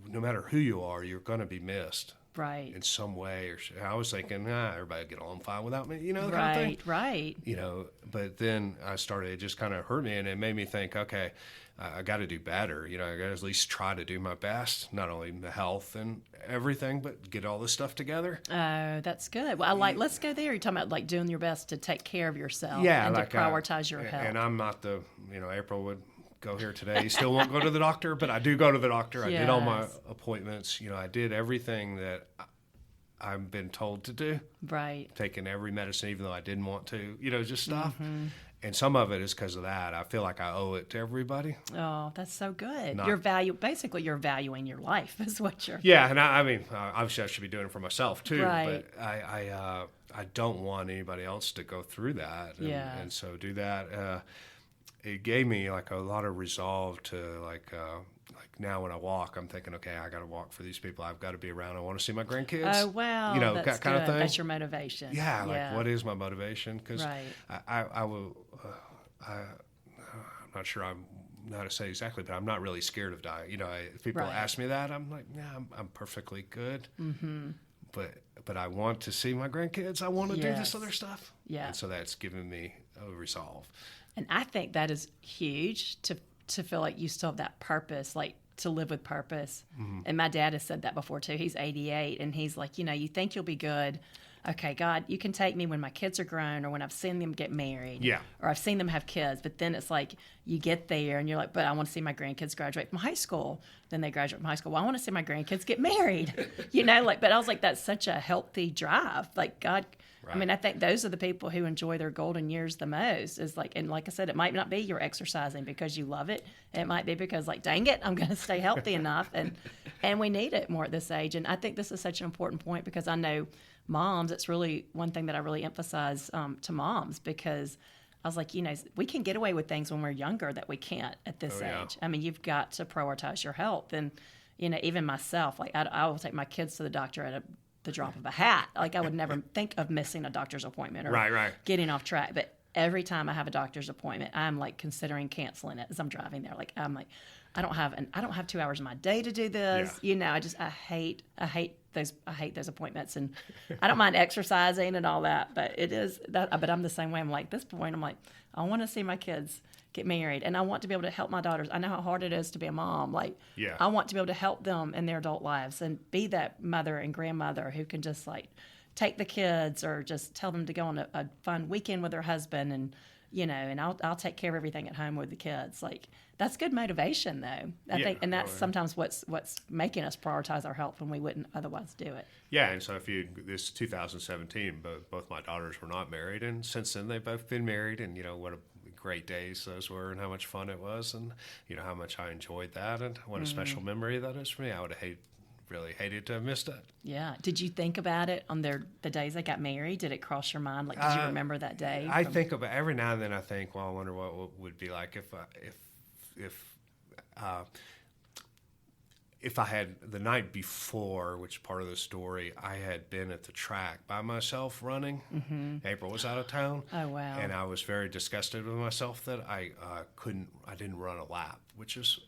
no matter who you are, you're going to be missed. Right. In some way. Or I was thinking, everybody would get along fine without me, you know, right, kind of thing. Right. You know, but then it just kind of hurt me, and it made me think, okay, I got to do better. You know, I got to at least try to do my best, not only the health and everything, but get all this stuff together. Oh, that's good. Well, let's go there. You're talking about like doing your best to take care of yourself and like, to prioritize your health. And I'm not April would go here today. You still won't go to the doctor, but I do go to the doctor. I did all my appointments. You know, I did everything that I've been told to do. Right. Taking every medicine, even though I didn't want to, you know, just stuff. Mm-hmm. And some of it is because of that. I feel like I owe it to everybody. Oh, that's so good. You're valuing your life is what you're. Yeah, and I mean, obviously I should be doing it for myself too. Right. But I don't want anybody else to go through that. And so do that. It gave me like a lot of resolve to like now when I walk, I'm thinking, okay, I got to walk for these people. I've got to be around. I want to see my grandkids. Oh, wow. You know, that kind of thing. That's your motivation. Yeah. Like what is my motivation? Because I will, I'm not sure I'm not to say exactly, but I'm not really scared of dying. You know, if people ask me that, I'm like, yeah, I'm perfectly good. Mm-hmm. But I want to see my grandkids. I want to do this other stuff. Yeah. And so that's given me a resolve. And I think that is huge to feel like you still have that purpose, like to live with purpose. Mm-hmm. And my dad has said that before too. He's 88 and he's like, you know, you think you'll be good. Okay, God, you can take me when my kids are grown or when I've seen them get married. Yeah. Or I've seen them have kids. But then it's like you get there and you're like, but I want to see my grandkids graduate from high school. Then they graduate from high school. Well, I want to see my grandkids get married. You know, like, but I was like, that's such a healthy drive. Like God, right. I mean, I think those are the people who enjoy their golden years the most is like, and like I said, it might not be you're exercising because you love it. It might be because like, dang it, I'm going to stay healthy enough. And we need it more at this age. And I think this is such an important point because I know moms, it's really one thing that I really emphasize to moms because I was like, you know, we can get away with things when we're younger that we can't at this age. I mean, you've got to prioritize your health. And, you know, even myself, like I will take my kids to the doctor at the drop of a hat. Like I would never think of missing a doctor's appointment or getting off track. But every time I have a doctor's appointment, I'm like considering canceling it as I'm driving there. Like I'm like, I don't have 2 hours in my day to do this. Yeah. You know, I hate those appointments, and I don't mind exercising and all that, but it is that. But I'm the same way. I'm like this point. I'm like, I want to see my kids get married, and I want to be able to help my daughters. I know how hard it is to be a mom. Like, I want to be able to help them in their adult lives and be that mother and grandmother who can just like take the kids or just tell them to go on a fun weekend with their husband, and you know, and I'll take care of everything at home with the kids. Like that's good motivation, though. I think, and that's sometimes what's making us prioritize our health when we wouldn't otherwise do it. Yeah, and so this 2017, both my daughters were not married, and since then they've both been married, and you know what a great days those were, and how much fun it was, and you know how much I enjoyed that, and what a special memory that is for me. I would have really hated to have missed it. Yeah. Did you think about it on the days they got married? Did it cross your mind? Like, did you remember that day? I think about every now and then. I think, well, I wonder what would be like if if I had the night before, which part of the story, I had been at the track by myself running. April was out of town. Oh, wow. And I was very disgusted with myself that I didn't run a lap, which is,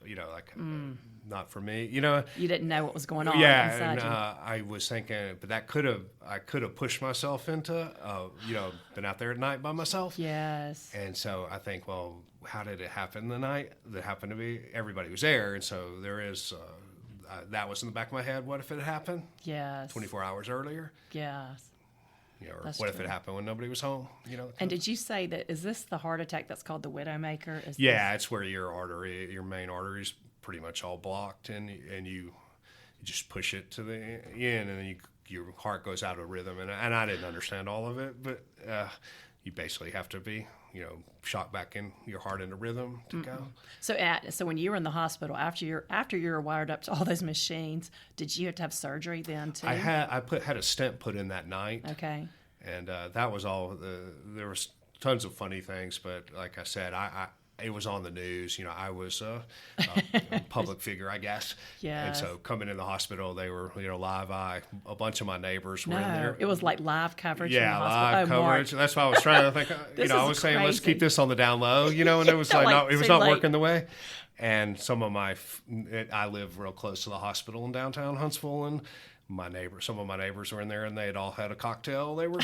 not for me. You didn't know what was going on yeah, inside and you. I was thinking, but I could have pushed myself into, been out there at night by myself. Yes. And so I think, well, how did it happen the night that happened to be? Everybody was there, and so there is. That was in the back of my head. What if it happened? Yes. 24 hours earlier. Yes. Or That's what if true. it happened when nobody was home? And did you say that, is this the heart attack that's called the Widowmaker? It's where your main artery is pretty much all blocked, and you just push it to the end, and then your heart goes out of rhythm. And I didn't understand all of it, but you basically have to be, shot back in your heart into rhythm to go. So when you were in the hospital, after you were wired up to all those machines, did you have to have surgery then too? I had a stent put in that night. Okay. And that was all. There was tons of funny things, but like I said, it was on the news. I was a public figure, I guess. Yeah. And so coming in the hospital, they were live. A bunch of my neighbors were in there. It was like live coverage. Yeah, in the live hospital. coverage. That's why I was trying to think. I was saying, let's keep this on the down low. And it was it was not working the way. And some of I live real close to the hospital in downtown Huntsville, and some of my neighbors were in there, and they had all had a cocktail. They were,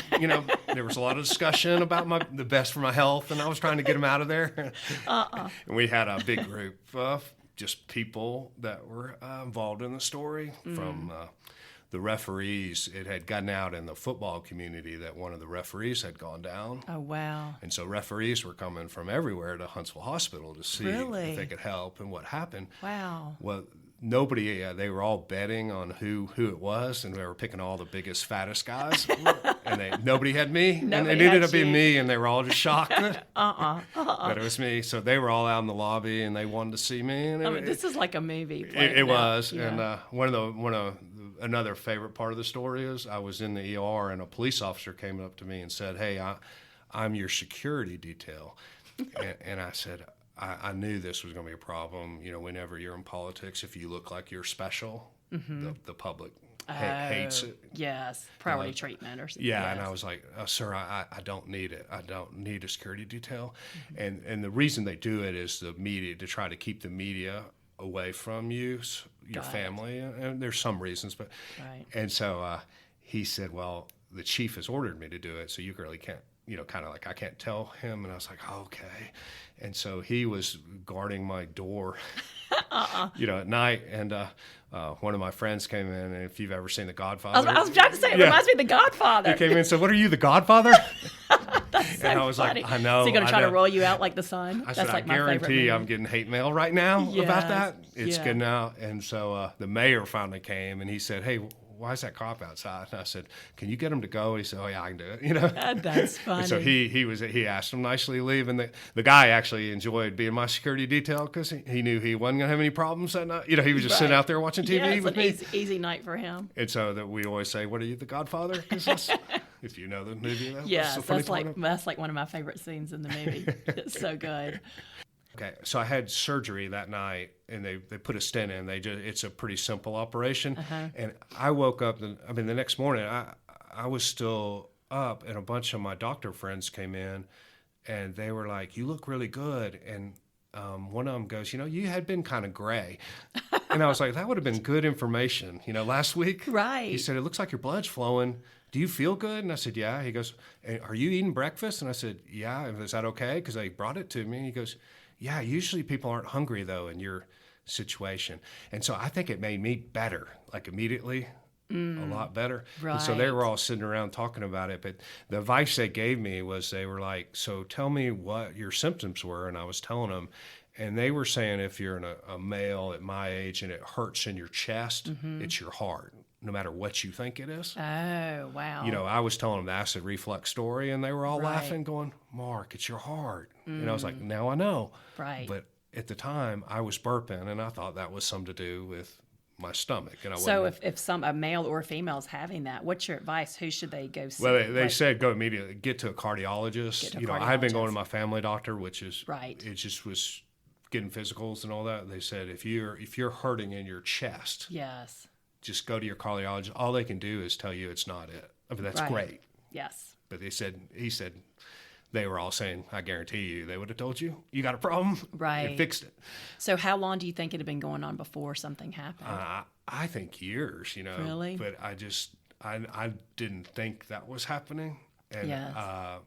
there was a lot of discussion about the best for my health, and I was trying to get them out of there. And we had a big group of just people that were involved in the story from the referees. It had gotten out in the football community that one of the referees had gone down. Oh, wow. And so referees were coming from everywhere to Huntsville Hospital to see if they could help and what happened. Wow. Well, nobody, they were all betting on who it was, and they were picking all the biggest, fattest guys. And nobody had me. And it ended up being me, and they were all just shocked that it was me. So they were all out in the lobby, and they wanted to see me. And this is like a movie. It was. Yeah. And another favorite part of the story is I was in the ER, and a police officer came up to me and said, "Hey, I'm your security detail." And I said, I knew this was going to be a problem. Whenever you're in politics, if you look like you're special, the public hates it. Yes, priority treatment or something. Yeah, yes. And I was like, sir, I don't need it. I don't need a security detail. And the reason they do it is the media, to try to keep the media away from you, your family. And there's some reasons, but and so he said, well, the chief has ordered me to do it, so you really can't. Kind of like I can't tell him. And I was like, oh, okay. And so he was guarding my door, at night. And one of my friends came in, and if you've ever seen The Godfather. I was about to say, it reminds me of The Godfather. He came in and said, what are you, The Godfather? That's so and I was funny. like, I know. Is he going to try to roll you out like the sun? I That's said, like I my guarantee I'm getting hate mail right now about that. It's Yeah. good now. And so the mayor finally came, and he said, hey, why is that cop outside? And I said, can you get him to go? He said, oh, yeah, I can do it. That's funny. And so he asked him nicely to leave. And the guy actually enjoyed being my security detail because he knew he wasn't going to have any problems that night. He was just sitting out there watching TV with me. Easy night for him. And so that we always say, what are you, The Godfather? Because if you know the movie, that's like one of my favorite scenes in the movie. It's so good. Okay, so I had surgery that night, and they put a stent in. It's a pretty simple operation, and I woke up. The next morning, I was still up, and a bunch of my doctor friends came in, and they were like, "You look really good." And one of them goes, "You had been kind of gray," and I was like, "That would have been good information, last week." Right. He said, "It looks like your blood's flowing. Do you feel good?" And I said, "Yeah." He goes, "Are you eating breakfast?" And I said, "Yeah." Is that okay? Because they brought it to me. And he goes, "Yeah, usually people aren't hungry, though, in your situation." And so I think it made me better, like immediately, a lot better. Right. And so they were all sitting around talking about it. But the advice they gave me was they were like, so tell me what your symptoms were. And I was telling them. And they were saying if you're a male at my age and it hurts in your chest, it's your heart, no matter what you think it is. Oh, wow. I was telling them the acid reflux story, and they were all laughing, going, "Mark, it's your heart." And I was like, now I know. Right. But at the time, I was burping, and I thought that was something to do with my stomach. And so if a male or female is having that, what's your advice? Who should they go see? Well, they said go immediately, get to a cardiologist. I had been going to my family doctor, which is, it just was getting physicals and all that, they said if you're hurting in your chest, Yes. just go to your cardiologist. All they can do is tell you it's not it. I mean, that's great. Yes. But he said, they were all saying, I guarantee you, they would have told you, you got a problem, and fixed it. So how long do you think it had been going on before something happened? I think years, Really? But I didn't think that was happening. And Yes.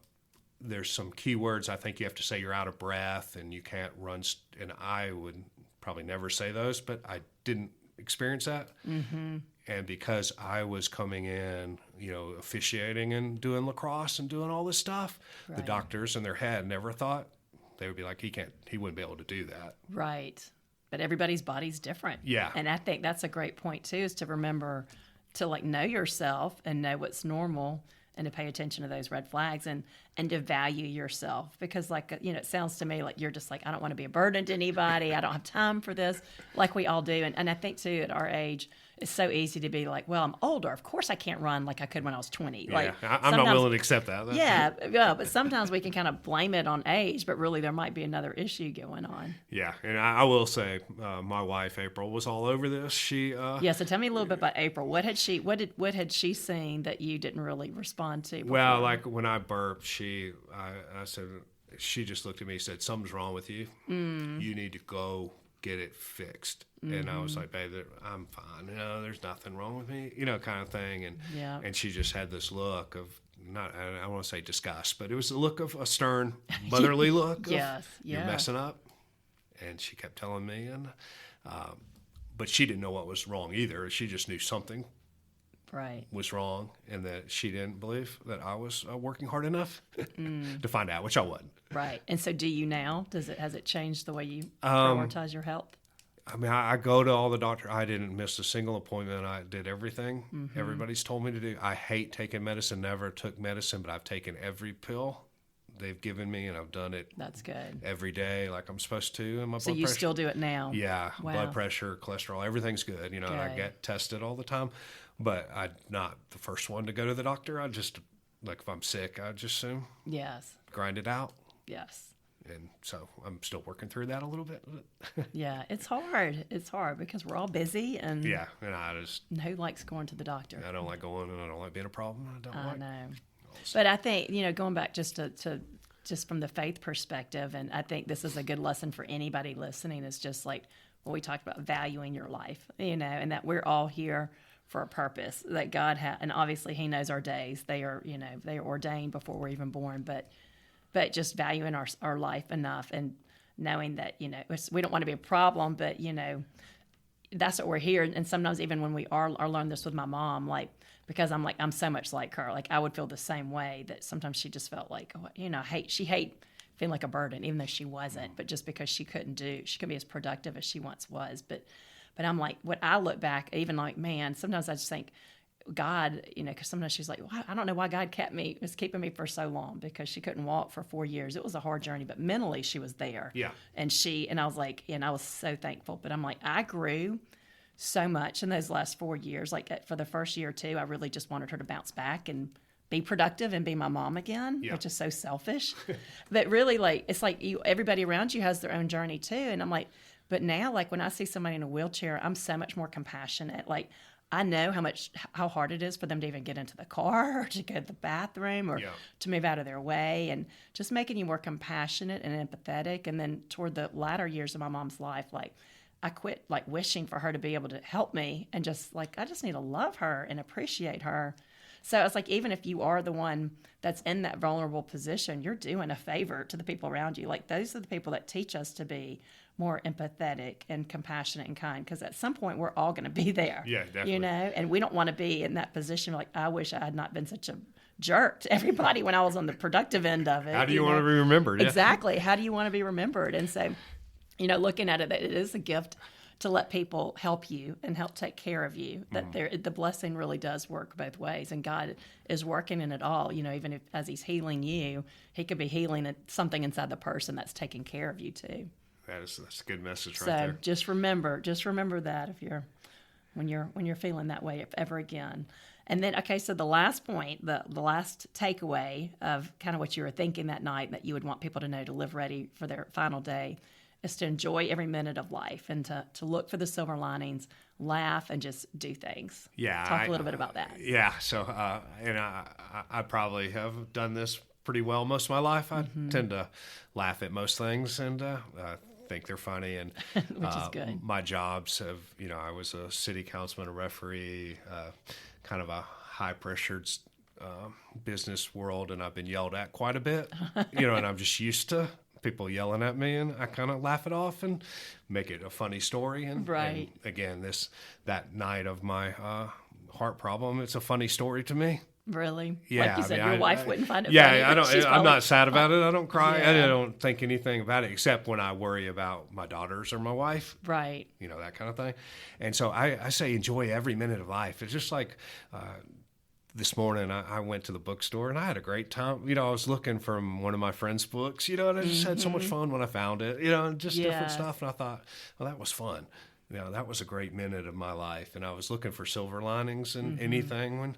There's some key words I think you have to say. You're out of breath and you can't run. And I would probably never say those, but I didn't experience that. Mm-hmm. And because I was coming in, officiating and doing lacrosse and doing all this stuff, the doctors in their head never thought, they would be like, he wouldn't be able to do that. Right. But everybody's body's different. Yeah. And I think that's a great point too, is to remember to know yourself and know what's normal and to pay attention to those red flags and to value yourself. Because it sounds to me like you're just like, I don't want to be a burden to anybody. I don't have time for this, like we all do. And I think too, at our age, it's so easy to be like, well, I'm older. Of course I can't run like I could when I was 20. Yeah, I'm not willing to accept that. Yeah, but sometimes we can kind of blame it on age, but really there might be another issue going on. Yeah, and I will say, my wife April was all over this. She yeah. So tell me a little bit about April. What had she seen that you didn't really respond to before? Well, like when I burped, I said, she just looked at me and said, something's wrong with you. You need to go get it fixed. And I was like, babe, I'm fine. There's nothing wrong with me, kind of thing. And she just had this look of, not, I don't want to say disgust, but it was a look of a stern, motherly look. Yes, You're messing up. And she kept telling me, but she didn't know what was wrong either. She just knew something was wrong, and that she didn't believe that I was working hard enough to find out, which I wasn't. Right. And so do you now? Has it changed the way you prioritize your health? I mean, I go to all the doctors. I didn't miss a single appointment. I did everything everybody's told me to do. I hate taking medicine, never took medicine, but I've taken every pill they've given me, and I've done it. That's good. Every day like I'm supposed to. And my so blood you pressure, still do it now? Yeah. Wow. Blood pressure, cholesterol, everything's good. Good. I get tested all the time, but I'm not the first one to go to the doctor. I just, like if I'm sick, I just assume. Yes. Grind it out. Yes. And so I'm still working through that a little bit. Yeah, it's hard. It's hard because we're all busy and and who likes going to the doctor? I don't like going, and I don't like being a problem. I know. But I think, going back just to just from the faith perspective, and I think this is a good lesson for anybody listening, is just like what we talked about, valuing your life, and that we're all here for a purpose, that God has, and obviously He knows our days. They are, they are ordained before we're even born, but just valuing our life enough and knowing that, we don't want to be a problem, but, that's what we're here. And sometimes even when I learned this with my mom, because I'm so much like her, I would feel the same way, that sometimes she just felt like, she hate feeling like a burden, even though she wasn't, but just because she couldn't be as productive as she once was. But I'm like, when I look back, even man, sometimes I just think, God, because sometimes she's like, well, I don't know why God was keeping me for so long, because she couldn't walk for 4 years. It was a hard journey, but mentally she was there. Yeah. And I was like, and I was so thankful. But I'm like, I grew so much in those last 4 years. For the first year or two, I really just wanted her to bounce back and be productive and be my mom again, which is so selfish. But really, it's like everybody around you has their own journey too. And I'm like, but now, when I see somebody in a wheelchair, I'm so much more compassionate. I know how hard it is for them to even get into the car or to go to the bathroom or to move out of their way, and just making you more compassionate and empathetic. And then toward the latter years of my mom's life, I quit wishing for her to be able to help me, and just I just need to love her and appreciate her. So it's even if you are the one that's in that vulnerable position, you're doing a favor to the people around you. Those are the people that teach us to be more empathetic and compassionate and kind, because at some point we're all going to be there. Yeah, definitely. And we don't want to be in that position I wish I had not been such a jerk to everybody when I was on the productive end of it. How do you want to be remembered? Exactly. How do you want to be remembered? And so, looking at it is a gift to let people help you and help take care of you, that the blessing really does work both ways, and God is working in it all. Even if as He's healing you, He could be healing something inside the person that's taking care of you too. That's a good message right So there. just remember that when you're feeling that way, if ever again. And then, okay, so the last point, the last takeaway of kind of what you were thinking that night, that you would want people to know to live ready for their final day, is to enjoy every minute of life and to look for the silver linings, laugh, and just do things. Yeah. Talk a little bit about that. Yeah. So, and I probably have done this pretty well most of my life. I tend to laugh at most things and think they're funny. And Which is good. My jobs have, I was a city councilman, a referee, kind of a high-pressured business world, and I've been yelled at quite a bit, and I'm just used to people yelling at me, and I kind of laugh it off and make it a funny story. And, right. And again, that night of my heart problem, it's a funny story to me. Really? Yeah. Like you said, your wife wouldn't find it funny. Yeah, I'm not sad about it. I don't cry. Yeah. I don't think anything about it except when I worry about my daughters or my wife. Right. That kind of thing. And so I say enjoy every minute of life. It's just like this morning I went to the bookstore and I had a great time. I was looking from one of my friend's books, and I just had so much fun when I found it, and just different stuff. And I thought, well, that was fun. That was a great minute of my life. And I was looking for silver linings in anything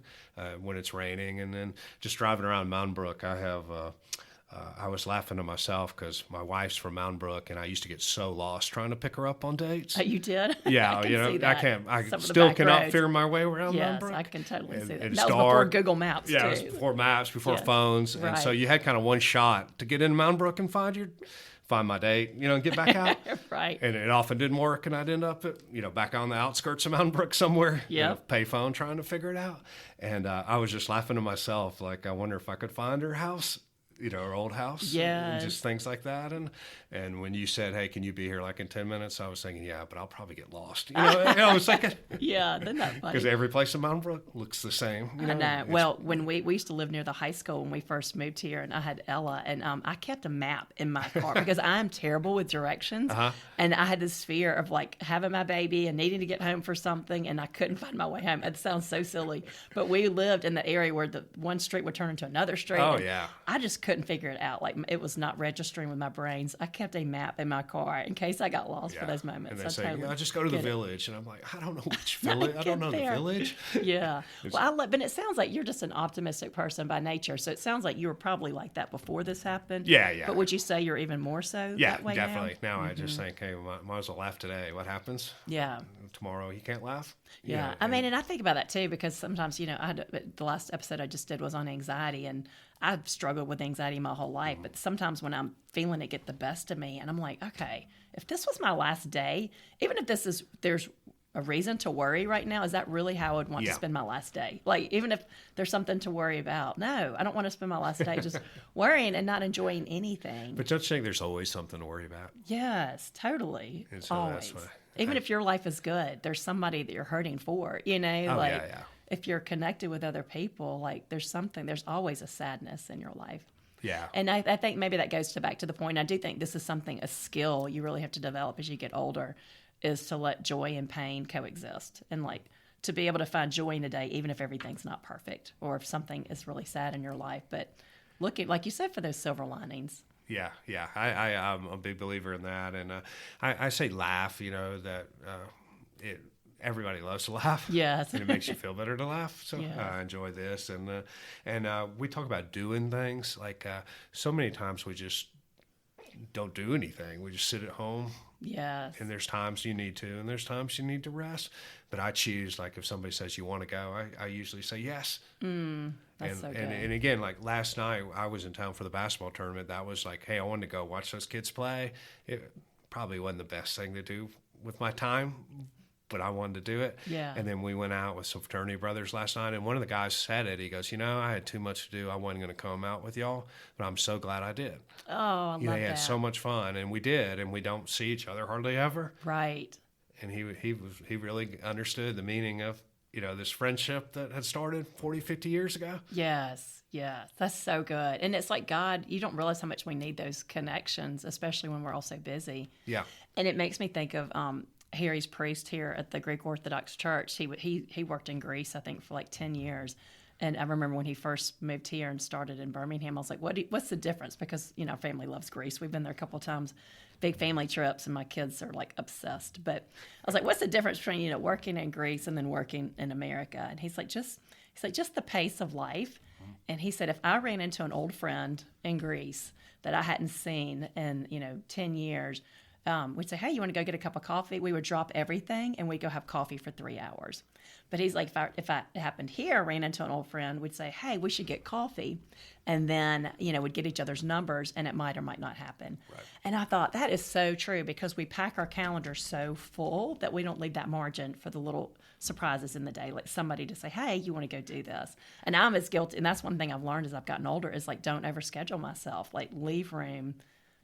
when it's raining. And then just driving around Mountain Brook, I was laughing to myself because my wife's from Mountain Brook, and I used to get so lost trying to pick her up on dates. You did? Yeah, I can't. I still cannot figure my way around Mountain Brook. Yes, I can totally see that. It's that was dark. before Google Maps, too. Yeah, it was before maps, before phones. Right. And so you had kind of one shot to get into Mountain Brook and find my date, and get back out. Right. And it often didn't work, and I'd end up at, back on the outskirts of Mountain Brook somewhere, payphone trying to figure it out. And I was just laughing to myself, like, I wonder if I could find her house. Her old house, and just things like that. And when you said, "Hey, can you be here like in 10 minutes?" I was thinking, "Yeah, but I'll probably get lost." I was thinking, "Yeah, isn't that funny?" Because every place in Mountain Brook looks the same. I know. Well, when we used to live near the high school when we first moved here, and I had Ella, and I kept a map in my car because I am terrible with directions, and I had this fear of like having my baby and needing to get home for something, and I couldn't find my way home. It sounds so silly, but we lived in the area where the one street would turn into another street. Oh yeah. I just couldn't figure it out. Like it was not registering with my brains. I kept a map in my car in case I got lost for those moments. And they say, totally just go to the village. And I'm like, I don't know which village. I don't know there. The village. Yeah. Well, but it sounds like you're just an optimistic person by nature. So it sounds like you were probably like that before this happened. Yeah. But would you say you're even more so that way definitely. Now I just think, hey, might as well laugh today. What happens? Yeah. Tomorrow you can't laugh? Yeah. I mean, and I think about that too because sometimes, the last episode I just did was on anxiety, and I've struggled with anxiety my whole life, but sometimes when I'm feeling it get the best of me, and I'm like, okay, if this was my last day, even if there's a reason to worry right now, is that really how I would want to spend my last day? Like, even if there's something to worry about, no, I don't want to spend my last day just worrying and not enjoying anything. But don't you think there's always something to worry about? Yes, totally. And so always. Even if your life is good, there's somebody that you're hurting for, If you're connected with other people, like there's always a sadness in your life. Yeah. And I think maybe that goes back to the point. I do think this is a skill you really have to develop as you get older, is to let joy and pain coexist, and like to be able to find joy in a day, even if everything's not perfect or if something is really sad in your life. But looking, like you said, for those silver linings. Yeah. I'm a big believer in that. And I say laugh, that everybody loves to laugh. Yes. And it makes you feel better to laugh. So I enjoy this. And we talk about doing things. Like so many times we just don't do anything. We just sit at home. Yes. And there's times you need to, and there's times you need to rest. But I choose, like if somebody says you want to go, I usually say yes. That's so good. And again, like last night, I was in town for the basketball tournament. That was like, hey, I wanted to go watch those kids play. It probably wasn't the best thing to do with my time, but I wanted to do it. Yeah. And then we went out with some fraternity brothers last night, and one of the guys said it. He goes, I had too much to do. I wasn't going to come out with y'all, but I'm so glad I did. Oh, I love that. He had so much fun, and we did, and we don't see each other hardly ever. Right. And he really understood the meaning of, this friendship that had started 40, 50 years ago. Yes. That's so good. And it's like God, you don't realize how much we need those connections, especially when we're all so busy. Yeah. And it makes me think of Harry's priest here at the Greek Orthodox Church. He worked in Greece, I think, for like 10 years. And I remember when he first moved here and started in Birmingham, I was like, what's the difference? Because, our family loves Greece. We've been there a couple of times, big family trips, and my kids are like obsessed. But I was like, what's the difference between, working in Greece and then working in America? And he's like, just the pace of life. And he said, if I ran into an old friend in Greece that I hadn't seen in, 10 years, we'd say, hey, you want to go get a cup of coffee? We would drop everything and we'd go have coffee for 3 hours. But he's like, if it happened here, ran into an old friend, we'd say, hey, we should get coffee. And then, we'd get each other's numbers, and it might or might not happen. Right. And I thought that is so true, because we pack our calendar so full that we don't leave that margin for the little surprises in the day, like somebody to say, hey, you want to go do this? And I'm as guilty. And that's one thing I've learned as I've gotten older is like, don't overschedule myself, like leave room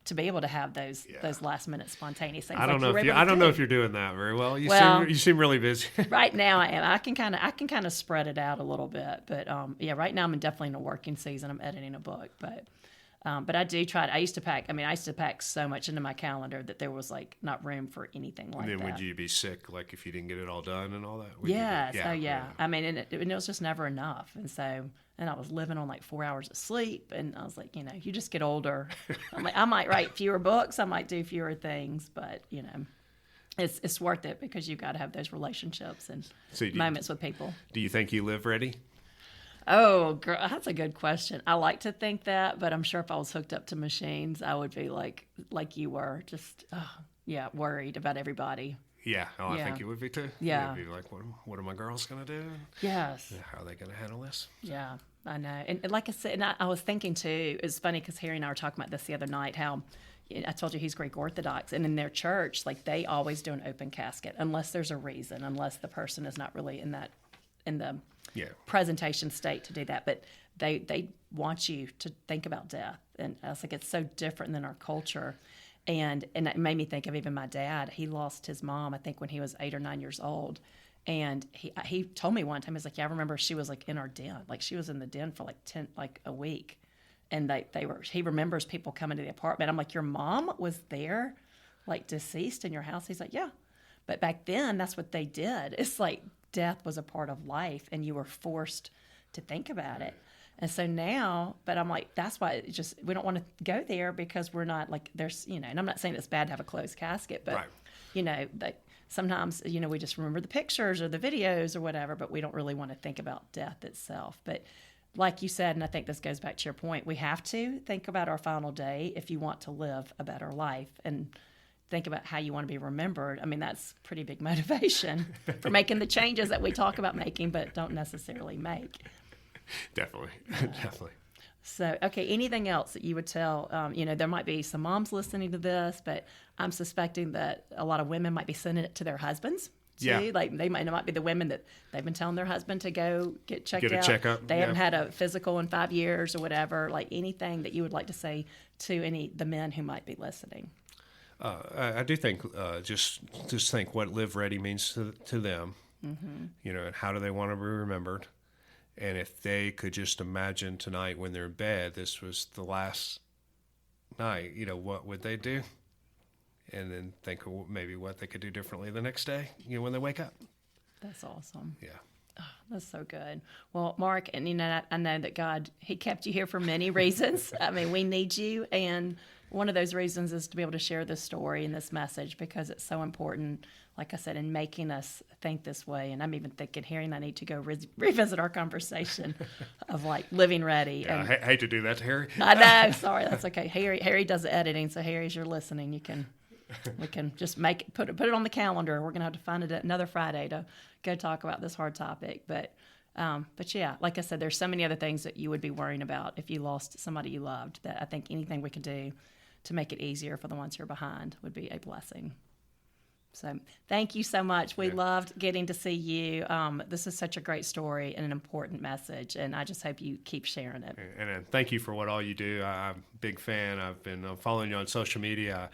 to be able to have those last minute spontaneous things. I don't know if you're doing that very well. You seem really busy. Right now I am. I can kind of spread it out a little bit, but right now I'm definitely in a working season. I'm editing a book, but I do try. I used to pack so much into my calendar that there was like not room for anything like that. And then would you be sick, like if you didn't get it all done and all that? Yes. I mean, and it was just never enough, and I was living on like 4 hours of sleep, and I was like, you just get older. I'm like, I might write fewer books, I might do fewer things, but it's worth it, because you've got to have those relationships and moments with people. Do you think you live ready? Oh, girl, that's a good question. I like to think that, but I'm sure if I was hooked up to machines, I would be like you were, just worried about everybody. Yeah, I think you would be too. Yeah. You'd be like, what are my girls going to do? Yes. How are they going to handle this? Yeah, I know. And like I said, and I was thinking too, it's funny because Harry and I were talking about this the other night, how I told you he's Greek Orthodox, and in their church, like they always do an open casket unless there's a reason, unless the person is not really in the presentation state to do that. But they want you to think about death. And I was like, it's so different than our culture. And it made me think of even my dad. He lost his mom, I think, when he was 8 or 9 years old. And he told me one time, he's like, I remember she was like in our den. Like she was in the den for like a week. And he remembers people coming to the apartment. I'm like, your mom was there, like deceased in your house? He's like, yeah. But back then, that's what they did. It's like death was a part of life, and you were forced to think about it. And so now, but I'm like, that's why we don't want to go there, because we're not like, there's, and I'm not saying it's bad to have a closed casket, but, like sometimes, we just remember the pictures or the videos or whatever, but we don't really want to think about death itself. But like you said, and I think this goes back to your point, we have to think about our final day if you want to live a better life, and think about how you want to be remembered. I mean, that's pretty big motivation for making the changes that we talk about making, but don't necessarily make. Definitely. So, okay, anything else that you would tell, there might be some moms listening to this, but I'm suspecting that a lot of women might be sending it to their husbands too. Yeah. Like it might be the women that they've been telling their husband to go get checked out. Get a checkup. They haven't had a physical in 5 years or whatever. Like anything that you would like to say to the men who might be listening. I do think just think what live ready means to them, and how do they want to be remembered. And if they could just imagine tonight when they're in bed, this was the last night, what would they do? And then think of maybe what they could do differently the next day, when they wake up. That's awesome. Yeah. Oh, that's so good. Well, Mark, and I know that God, He kept you here for many reasons. I mean, we need you, and one of those reasons is to be able to share this story and this message, because it's so important, like I said, in making us think this way. And I'm even thinking, Harry and I need to go revisit our conversation of like living ready. Yeah, I hate to do that to Harry. I know. Sorry, that's okay. Harry does the editing, so Harry, as you're listening, we can just put it on the calendar. We're gonna have to find it another Friday to go talk about this hard topic. But yeah, like I said, there's so many other things that you would be worrying about if you lost somebody you loved, that I think anything we could do to make it easier for the ones who are behind would be a blessing. So thank you so much. We loved getting to see you. This is such a great story and an important message, and I just hope you keep sharing it. And thank you for all you do. I'm a big fan. I've been following you on social media.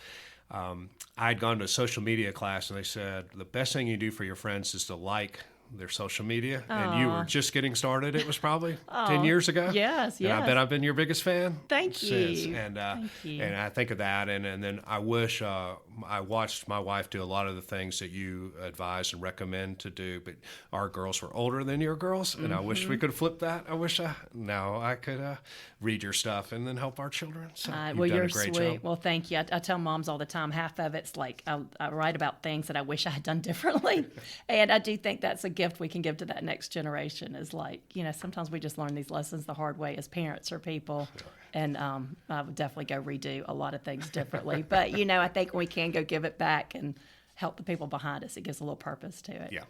I'd gone to a social media class, and they said the best thing you do for your friends is to like their social media. Aww. And you were just getting started. It was probably 10 years ago. Yes. And I bet I've been your biggest fan. Thank you. And I think of that, and then I wish I watched my wife do a lot of the things that you advise and recommend to do, but our girls were older than your girls, and I wish we could flip that. I wish now I could read your stuff and then help our children. So you're a great sweet. Job. Well, thank you. I tell moms all the time, half of it's like I write about things that I wish I had done differently, and I do think that's a gift we can give to that next generation. Is like, sometimes we just learn these lessons the hard way as parents or people, and I would definitely go redo a lot of things differently. But I think we can can, go give it back and help the people behind us. It gives a little purpose to it. Yeah.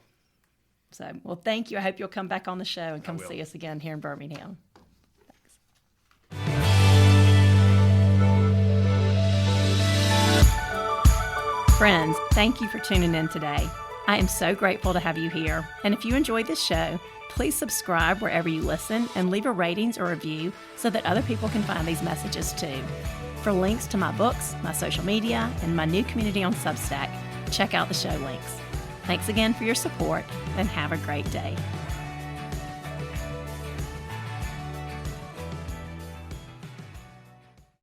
So, well, thank you. I hope you'll come back on the show and come will. see us again here in Birmingham. Friends, thank you for tuning in today. I am so grateful to have you here. And if you enjoyed this show, please subscribe wherever you listen and leave a ratings or review so that other people can find these messages too. For links to my books, my social media, and my new community on Substack, check out the show links. Thanks again for your support, and have a great day.